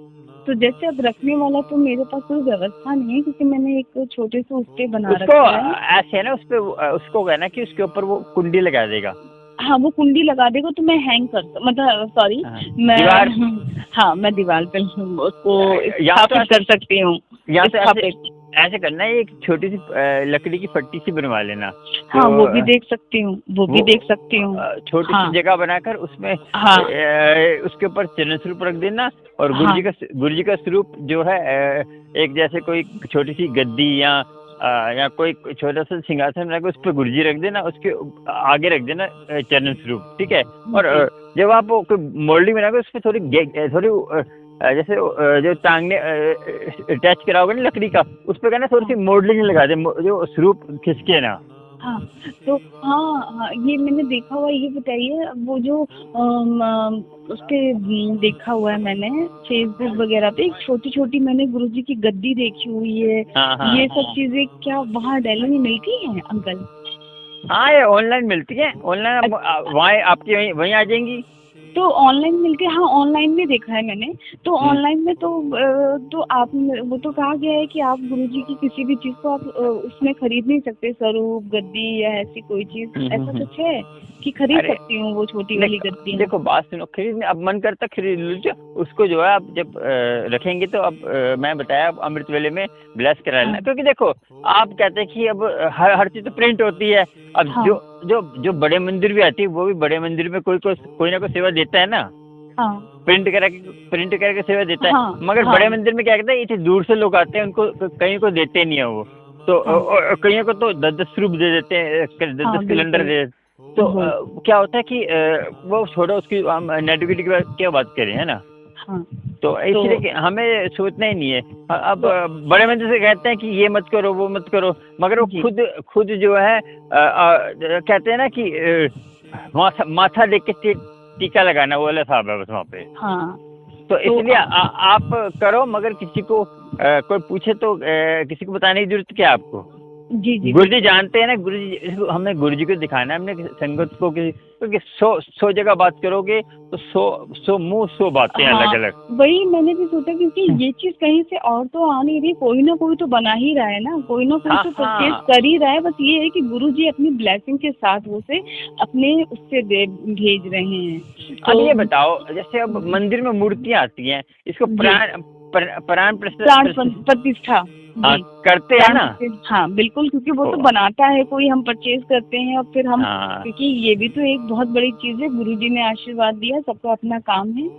तो जैसे अब रखने वाला तो मेरे पास कोई व्यवस्था नहीं है, क्योंकि मैंने एक छोटे से उसके बना रखा है। ऐसे है ना, उसको कहना कि उसके ऊपर वो कुंडी लगा देगा। हाँ, वो कुंडी लगा देगा, तो मैं हैंग कर, मतलब सॉरी, मैं दीवार पे उसको स्थापित कर सकती हूँ। या तो ऐसे करना है, एक छोटी सी लकड़ी की फट्टी सी बनवा लेना। हाँ, वो भी देख सकती हूँ, छोटी सी जगह बनाकर उसमें उसके ऊपर चरण स्वरूप रख देना, और गुरु जी का स्वरूप जो है, एक जैसे कोई छोटी सी गद्दी या कोई छोटा सा सिंहासन बनाकर उस पर गुरुजी रख देना, उसके आगे रख देना चरण स्वरूप, ठीक है। और जब आप कोई मोल्डिंग बनाकर उस पर थोड़ी जैसे जो टांगने अटैच करा होगा ना लकड़ी का, उस पर कहना थोड़ी सी मोल्डिंग लगा दे, जो स्वरूप खिसके ना। हाँ, तो हाँ, ये मैंने देखा हुआ। ये बताइए, वो जो उसके देखा हुआ है मैंने फेसबुक वगैरह पे, एक छोटी मैंने गुरुजी की गद्दी देखी हुई है। ये सब चीजें क्या वहाँ दिल्ली में मिलती हैं अंकल? हाँ ये ऑनलाइन मिलती है, ऑनलाइन वहाँ आपकी वहीं आ जाएंगी। तो ऑनलाइन मिलके, हाँ ऑनलाइन में देखा है मैंने। तो ऑनलाइन में तो आप, वो तो कहा गया है कि आप गुरुजी की किसी भी चीज को आप उसमें खरीद नहीं सकते, स्वरूप गद्दी या ऐसी कोई चीज, ऐसा कुछ है कि खरीद सकती हूँ वो छोटी वाली गद्दी? देखो बात सुनो, खरीदने अब मन करता खरीद लीजिए उसको, जो है आप जब रखेंगे तो अब मैं बताया अब अमृत वेले में ब्लेस करा लेना। क्योंकि देखो आप कहते हैं कि अब हर चीज तो प्रिंट होती है। अब हाँ। जो बड़े मंदिर भी आती है वो भी बड़े मंदिर में कोई ना कोई सेवा देता है ना। हाँ। प्रिंट करके सेवा देता है। हाँ, मगर बड़े मंदिर में क्या कहते हैं, इतने दूर से लोग आते हैं, उनको कहीं को देते नहीं है वो, तो कईयों को तो 10-10 रूप दे देते हैं, 10-10 सिलेंडर दे देते। तो क्या होता है कि वो छोड़ो, उसकी हम नेगेटिविटी की क्या बात करें, है ना। हाँ। तो इसलिए हमें सोचना ही नहीं है। अब बड़े मंदिर से कहते हैं कि ये मत करो वो मत करो, मगर वो खुद जो है कहते हैं ना कि माथा देख के टीका लगाना, वो वाला साहब है बस वहाँ पे। हाँ। तो इसलिए आप करो, मगर किसी को कोई पूछे तो किसी को बताने की जरूरत क्या है आपको। जी जी। गुरुजी जानते हैं ना, गुरुजी, हमने गुरुजी को दिखाना है, हमने संगत को, क्योंकि 100 जगह बात करोगे तो 100 मुंह 100 बातें अलग अलग। वही मैंने भी सोचा, क्योंकि ये चीज कहीं से और तो आ नहीं रही, कोई ना कोई तो बना ही रहा है ना, कोई ना कोई तो परचेज कर ही रहा है। बस ये है कि गुरुजी अपनी ब्लेसिंग के साथ वो से अपने उससे भेज रहे हैं। अब ये बताओ, जैसे अब मंदिर में मूर्तियाँ आती हैं, इसको प्राण प्रतिष्ठा करते हैं ना। हाँ बिल्कुल, क्योंकि वो तो बनाता है कोई, हम परचेज करते हैं और फिर हम, क्योंकि ये भी तो एक बहुत बड़ी चीज है। गुरुजी ने आशीर्वाद दिया, सबका अपना काम है,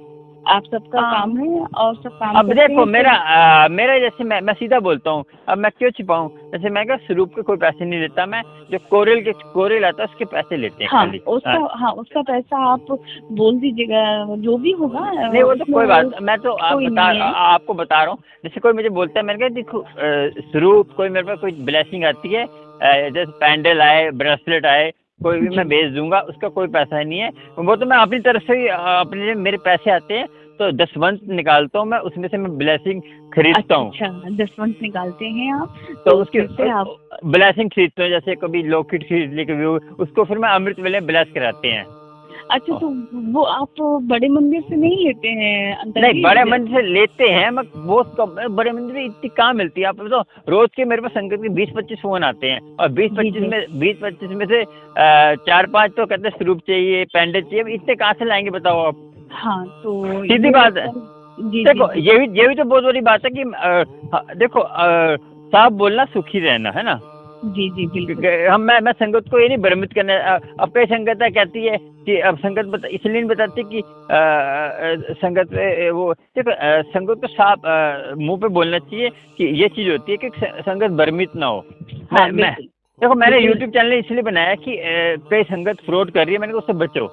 आप सबका काम है और सब काम। अब देखो मेरा जैसे मैं सीधा बोलता हूँ, अब मैं क्यों छिपाऊँ। जैसे मैं क्या स्वरूप के कोई पैसे नहीं लेता, मैं जो कोरेल आता है उसके पैसे लेते हैं खाली। उसका पैसा आप बोल दीजिएगा, जो भी होगा। नहीं वो तो कोई बात, मैं तो आपको बता रहा हूँ। जैसे कोई मुझे बोलता है, मैंने कहा देखो स्वरूप, कोई मेरे पास कोई ब्लेसिंग आती है, जैसे पैंडल आए, ब्रेसलेट आए, कोई भी मैं भेज दूंगा, उसका कोई पैसा नहीं है। वो तो मैं अपनी तरफ से ही, अपने मेरे पैसे आते हैं तो दशवंत निकालता हूँ मैं, उसमें से मैं ब्लेसिंग खरीदता हूँ। अच्छा, दशवंत निकालते हैं आप, तो उसके आप ब्लेसिंग खरीदते हैं। जैसे कभी लॉकेट खरीद ली, कभी उसको फिर मैं अमृत वेले ब्लेस कराते हैं। अच्छा, तो वो आप बड़े मंदिर से नहीं लेते हैं? नहीं, बड़े मंदिर से लेते हैं, मगर वो बड़े मंदिर में इतनी कहाँ मिलती है। आप तो रोज के मेरे पास संगत के 20-25 फोन आते हैं, और 20-25 में से 4-5 तो कहते हैं स्वरूप चाहिए, पैंडल चाहिए। इतने कहाँ से लाएंगे बताओ आप। हाँ, तो सीधी बात है। देखो ये भी तो बहुत बड़ी बात है कि देखो साफ बोलना, सुखी रहना, है ना। जी जी बिल्कुल। मैं संगत को ये नहीं भ्रमित करना। अब कई संगत कहती है कि अब संगत इसलिए नहीं बताती कि संगत वो देखो, संगत को साफ मुंह पे बोलना चाहिए कि ये चीज होती है कि संगत भ्रमित ना हो। देखो मैंने YouTube चैनल इसलिए बनाया कि कई संगत फ्रॉड कर रही है, मैंने कहा उससे बचो।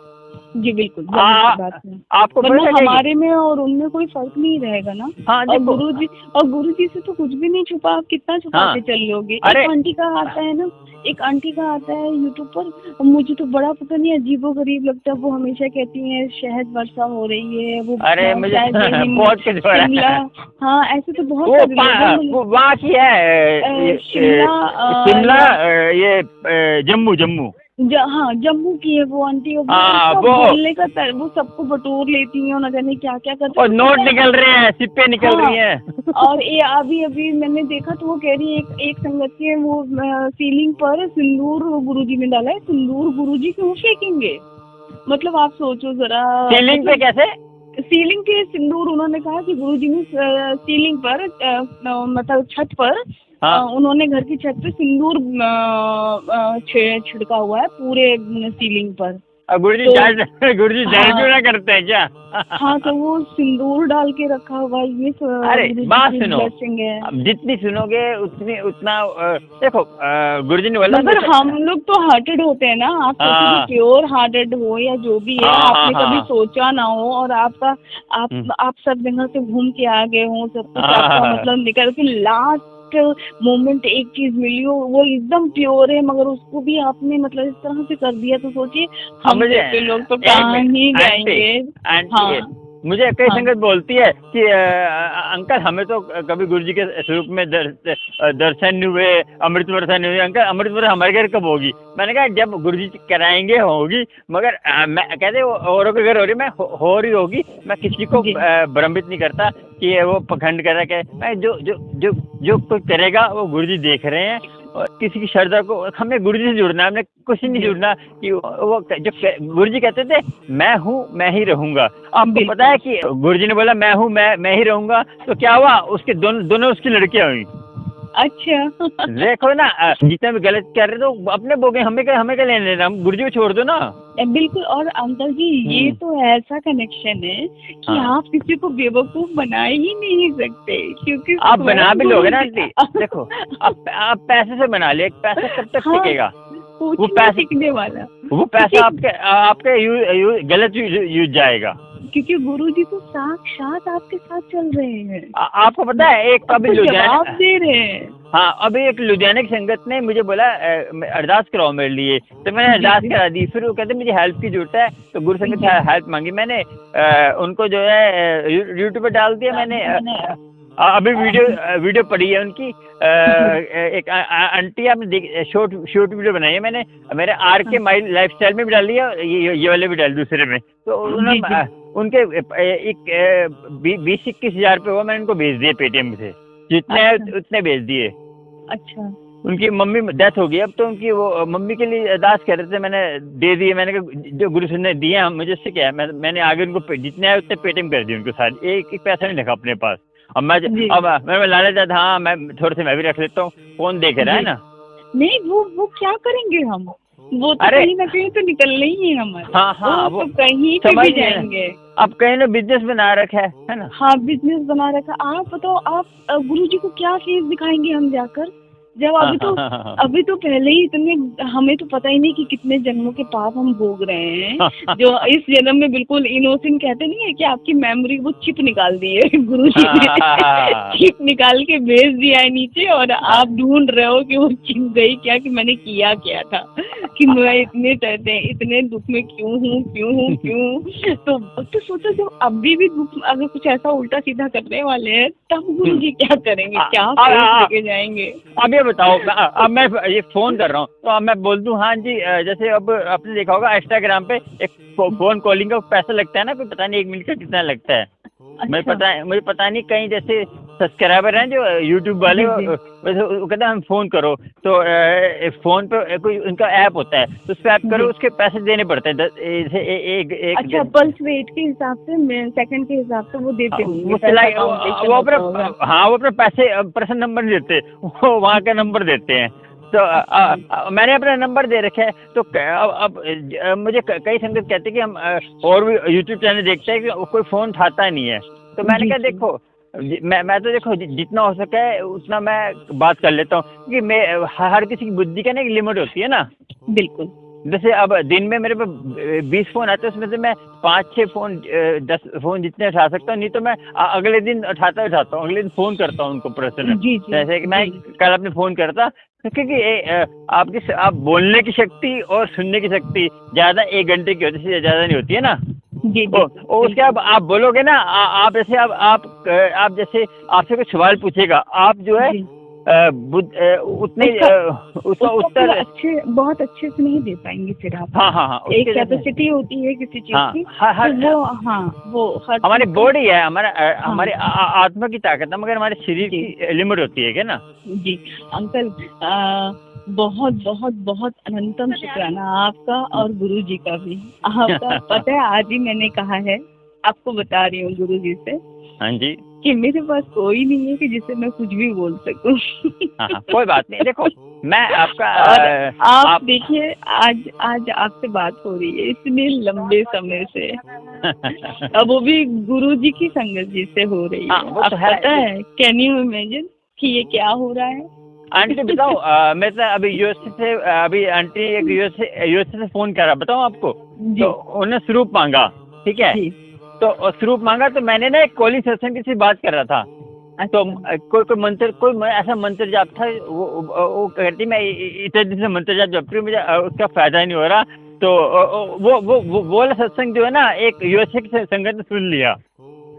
जी बिल्कुल, बात है। आपको हमारे में और उनमें कोई फर्क नहीं रहेगा ना। हाँ, और गुरुजी से तो कुछ भी नहीं छुपा, आप कितना छुपा के चल लोगे। एक आंटी का आता है ना, एक आंटी का आता है यूट्यूब पर, मुझे तो बड़ा पता नहीं अजीबो गरीब लगता है। वो हमेशा कहती है शहद वर्षा हो रही है, वो शिमला, हाँ ऐसे तो बहुत वहाँ की है, शिमला, ये जम्मू हाँ जम्मू की है वो आंटी। वो बोलने का वो सबको बटोर लेती है और न जाने क्या क्या करती है, और नोट निकल रहे हैं, सिप्पे निकल रही हैं। और ये अभी मैंने देखा तो वो कह रही है एक संगत के वो सीलिंग पर सिंदूर गुरुजी ने डाला है। सिंदूर गुरुजी क्यों फेंकेंगे? मतलब आप सोचो जरा, सीलिंग पे कैसे? सीलिंग के सिंदूर, उन्होंने कहा कि गुरुजी ने सीलिंग पर मतलब छत पर, उन्होंने घर की छत पे सिंदूर छिड़का हुआ है पूरे सीलिंग पर। गुरुजी जाहिर क्यों ना करते हैं क्या? हाँ, तो वो सिंदूर डाल के रखा हुआ ये। अरे बात सुनो, जितनी सुनोगे उतना देखो गुरुजी ने बोला। मगर हम लोग तो हार्टेड होते हैं ना, आप प्योर हार्टेड हो या जो भी है, आपने कभी सोचा ना हो, और आप सब जगह से घूम के आ गए हो, सब कुछ आपका मतलब निकल के लास्ट मोमेंट एक चीज मिली हो, वो एकदम प्योर है, मगर उसको भी आपने मतलब इस तरह से कर दिया, तो सोचिए हम जैसे लोग तो कहाँ ही जाएंगे। मुझे कई संगत बोलती है कि अंकल हमें तो कभी गुरु जी के स्वरूप में दर्शन नहीं हुए, अमृत वर्षा नहीं हुई। अंकल अमृत वर्षा हमारे घर कब होगी? मैंने कहा जब गुरु जी कराएंगे होगी, मगर मैं कहते औरों के घर हो रही, मैं हो रही होगी। मैं किसी को भ्रमित नहीं करता कि वो पखंड कर रहा है। मैं जो कोई करेगा वो गुरु जी देख रहे हैं। और किसी की श्रद्धा को हमें गुरु जी से जुड़ना है, हमने कुछ नहीं जुड़ना कि वो जो गुरु जी कहते थे मैं हूँ मैं ही रहूंगा। आपको पता है कि गुरु जी ने बोला मैं हूँ मैं ही रहूंगा, तो क्या हुआ? उसके दोनों उसकी लड़कियां हुई। अच्छा देखो ना, जितना भी गलत कर रहे तो अपने बोगे, हमें क्या लेने देना, हम गुरु जी को छोड़ दो ना। बिल्कुल। और अंकल जी ये तो ऐसा कनेक्शन है कि आप किसी को बेवकूफ बना ही नहीं सकते, क्योंकि आप बना भी लोगे ना आंटी। देखो आप पैसे से बना ले, पैसा कब तक टिकेगा? वो पैसा टिकने वाला, वो पैसा आपके गलत यूज जाएगा, क्योंकि गुरुजी तो साक्षात आपके साथ चल रहे हैं। आपको पता है एक अभी जवाब दे रहे हैं। हाँ, अभी एक लुधियाना की संगत ने मुझे बोला अरदास कराओ मेरे लिए, तो मैंने अरदास करा दी। फिर वो कहते मुझे हेल्प की जरूरत है, तो गुरु संगत से हेल्प मांगी मैंने। उनको जो है यूट्यूब पे डाल दिया मैंने। अभी वीडियो पड़ी है उनकी। एक आंटी आपने शॉर्ट वीडियो बनाई है मैंने, मेरे RK माई लाइफस्टाइल में भी डाली है, ये वाले भी डाल दूसरे में। तो उन्होंने उनके एक 20-21 हज़ार रुपये वो मैंने उनको भेज दिए पेटीएम से, जितने उतने भेज दिए। अच्छा। उनकी मम्मी डेथ हो गई, अब तो उनकी वो मम्मी के लिए अरदास कर रहे थे, मैंने दे दिए। मैंने कहा जो गुरु ने दिए हम मुझे उससे क्या है, मैंने आगे उनको जितने आए उतने पेटीएम कर दिए उनको सारे, एक पैसा नहीं रखा अपने पास। अब मैं लाने जाता, हाँ मैं थोड़े से मैं भी रख लेता हूँ, कौन देख रहा है ना। नहीं वो क्या करेंगे हम, वो तो कहीं ना कहीं तो निकलने ही है हमारे। हाँ वो तो कहीं पे भी जाएंगे। अब कहीं ना बिजनेस बना रखा है ना। हाँ बिजनेस बना रखा। आप बताओ, आप गुरु जी को क्या फेस दिखाएंगे हम जाकर, जब अभी तो पहले ही इतने, हमें तो पता ही नहीं कि कितने जन्मों के पाप हम भोग रहे हैं। जो इस जन्म में बिल्कुल इनोसेंट कहते नहीं है कि आपकी मेमोरी वो चिप निकाल दी है गुरु जी ने। चिप निकाल के भेज दिया है नीचे, और आप ढूंढ रहे हो कि वो चिप गई क्या, कि मैंने किया क्या था, कि मैं इतने दुख में क्यों हूँ। तो सोचो जब अभी भी दुख, अगर कुछ ऐसा उल्टा सीधा करने वाले हैं तब गुरु जी क्या करेंगे, क्या लेके जाएंगे? अब ये बताओ, अब मैं ये फोन कर रहा हूँ तो अब मैं बोल दूं हाँ जी, जैसे अब आपने देखा होगा इंस्टाग्राम पे एक फोन कॉलिंग का पैसा लगता है ना, कोई पता नहीं 1 मिनट का कितना लगता है। अच्छा। मुझे पता नहीं, कहीं जैसे सब्सक्राइबर हैं जो यूट्यूब वाले, वैसे वो कहते हैं हम फोन करो, तो फोन पे कोई उनका ऐप होता है, तो उस पर ऐप करो, उसके पैसे देने पड़ते हैं एक अच्छा, पल्स रेट के हिसाब से, सेकंड के हिसाब से वो देते होंगे। वो अपने पैसे पर्सनल नंबर नहीं देते, वो वहाँ का नंबर देते हैं। तो मैंने अपना नंबर दे रखा है। तो अब मुझे कई संगत कहते हैं कि हम और भी यूट्यूब चैनल देखते हैं कि कोई फ़ोन उठाता नहीं है। तो मैंने कहा देखो, मैं तो देखो जितना हो सके उतना मैं बात कर लेता हूँ, क्योंकि मैं हर किसी की बुद्धि का ना एक लिमिट होती है ना। बिल्कुल। जैसे अब दिन में मेरे पे 20 फ़ोन आते हैं, उसमें से मैं 5-6 फ़ोन 10 फ़ोन जितने उठा सकता हूँ, नहीं तो मैं अगले दिन उठाता हूँ, अगले दिन फ़ोन करता हूँ उनको पर्सनल। जैसे कि मैं कल अपने फ़ोन करता, क्योंकि आप बोलने की शक्ति और सुनने की शक्ति ज़्यादा 1 घंटे की होती है, ज़्यादा नहीं होती है ना। जी। और उसके आप बोलोगे ना, आप जैसे आप जैसे आपसे कुछ सवाल पूछेगा, आप जो है उतने उसका उत्तर बहुत अच्छे से नहीं दे पाएंगे फिर आप। हाँ एक कैपेसिटी होती है किसी चीज की, वो हमारी बॉडी है, हमारे आत्मा की ताकत है, मगर हमारे शरीर की लिमिट होती है क्या ना। जी अंकल, बहुत बहुत बहुत अनंतम शुक्राना आपका और गुरु जी का भी। आपका पता है, आज ही मैंने कहा है, आपको बता रही हूँ गुरु जी से, हाँ जी, कि मेरे पास कोई नहीं है कि जिससे मैं कुछ भी बोल सकूं। कोई बात नहीं, देखो मैं आपका आप देखिए, आज आपसे बात हो रही है इतने लंबे समय से, अब वो भी गुरु जी की संगत जी से हो रही है। आपको पता है, कैन यू इमेजिन कि ये क्या हो रहा है? आंटी बताओ, मैं तो अभी यूएसए से, अभी आंटी एक यूएसए से फोन करा, बताऊं आपको? तो उन्होंने स्वरूप मांगा, ठीक है, तो स्वरूप मांगा, तो मैंने ना एक कॉलिंग सत्संग से बात कर रहा था। तो कोई ऐसा मंत्र जाप था, वो कहती मैं इतने दिन से मंत्र जाप जप रही हूँ, मुझे उसका फायदा नहीं हो रहा। तो वो वाला सत्संग जो है ना, एक यूएसए की संगत ने सुन लिया।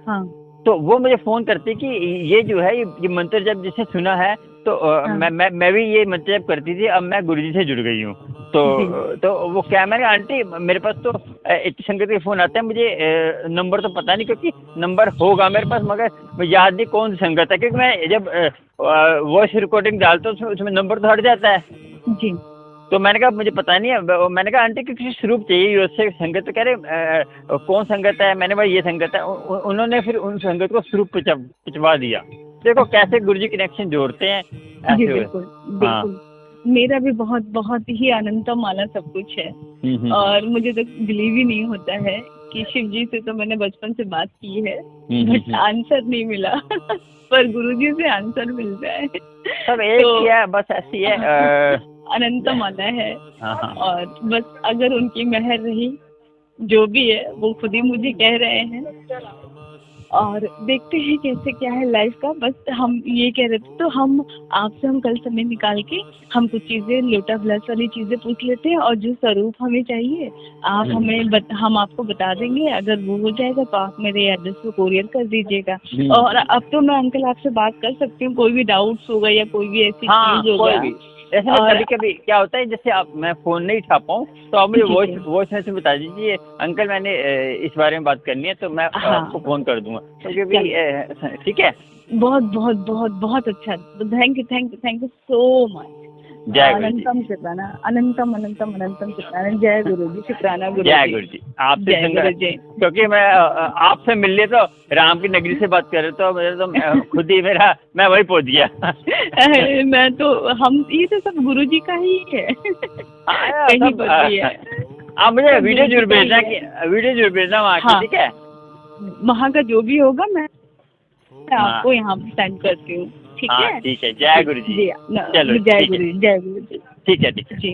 हाँ तो वो मुझे फोन करती कि ये जो है ये मंत्र जब जिसे सुना है तो मैं भी ये मंत्र जब करती थी, अब मैं गुरुजी से जुड़ गई हूँ। तो वो क्या, मैंने आंटी मेरे पास तो इतनी संगत के फोन आते हैं, मुझे नंबर तो पता नहीं, क्योंकि नंबर होगा मेरे पास मगर याद नहीं कौन सी संगत है, क्योंकि मैं जब वॉइस रिकॉर्डिंग डालता हूँ उसमें नंबर तो हट जाता है जी। तो मैंने कहा मुझे पता नहीं है। मैंने कहा आंटी किसी स्वरूप चाहिए उससे संगत, तो कह रहे कौन संगत है। मैंने भाई ये संगत है। उन्होंने फिर उन संगत को स्वरूप पिछवा दिया। देखो कैसे गुरुजी कनेक्शन जोड़ते हैं जी ऐसे। बिल्कुल बिल्कुल। मेरा भी बहुत बहुत ही अनंतम वाला सब कुछ है, और मुझे तो बिलीव ही नहीं होता है कि शिव जी से तो मैंने बचपन से बात की है, बट आंसर नहीं मिला पर गुरुजी से आंसर मिल जाए सब एक ही है, बस ऐसी है। अनंतम वाला है। और बस अगर उनकी मेहर रही, जो भी है वो खुद ही मुझे कह रहे हैं, और देखते हैं कैसे क्या है लाइफ का। बस हम ये कह रहे थे, तो हम आपसे हम कल समय निकाल के हम कुछ चीजें लोटा ब्लस वाली चीजें पूछ लेते हैं, और जो स्वरूप हमें चाहिए आप हमें हम आपको बता देंगे। अगर वो हो जाएगा तो आप मेरे एड्रेस पे कोरियर कर दीजिएगा। और अब तो मैं अंकल आपसे बात कर सकती हूँ, कोई भी डाउट्स होगा या कोई भी ऐसी चीज होगा। ऐसे कभी कभी क्या होता है, जैसे आप मैं फोन नहीं उठा पाऊँ तो आप मुझे वॉइस मैसेज बता दीजिए, अंकल मैंने इस बारे में बात करनी है, तो मैं आपको फोन कर दूंगा। तो ठीक है। बहुत बहुत बहुत बहुत अच्छा, थैंक यू सो मच। अनंतम शुक्राना, अनंतम अनंतम अनंतम शुक्राना। जय गुरु जी, शुक्राना गुरु जी। जय गुरु जी। आपसे क्योंकि मैं आपसे मिलने तो राम की नगरी से बात कर रहे तो मेरे तो खुद ही मैं वही पहुंच गया। मैं तो हम ये तो सब गुरु जी का ही है। कहीं पर भी है। आप मुझे वीडियो जरूर भेजना वहाँ की, ठीक है। वहाँ का जो भी होगा मैं आपको यहाँ पे सेंड करती हूँ, ठीक है। ठीक है। जय गुरु जी। चलो जय गुरु जी। ठीक है। जी।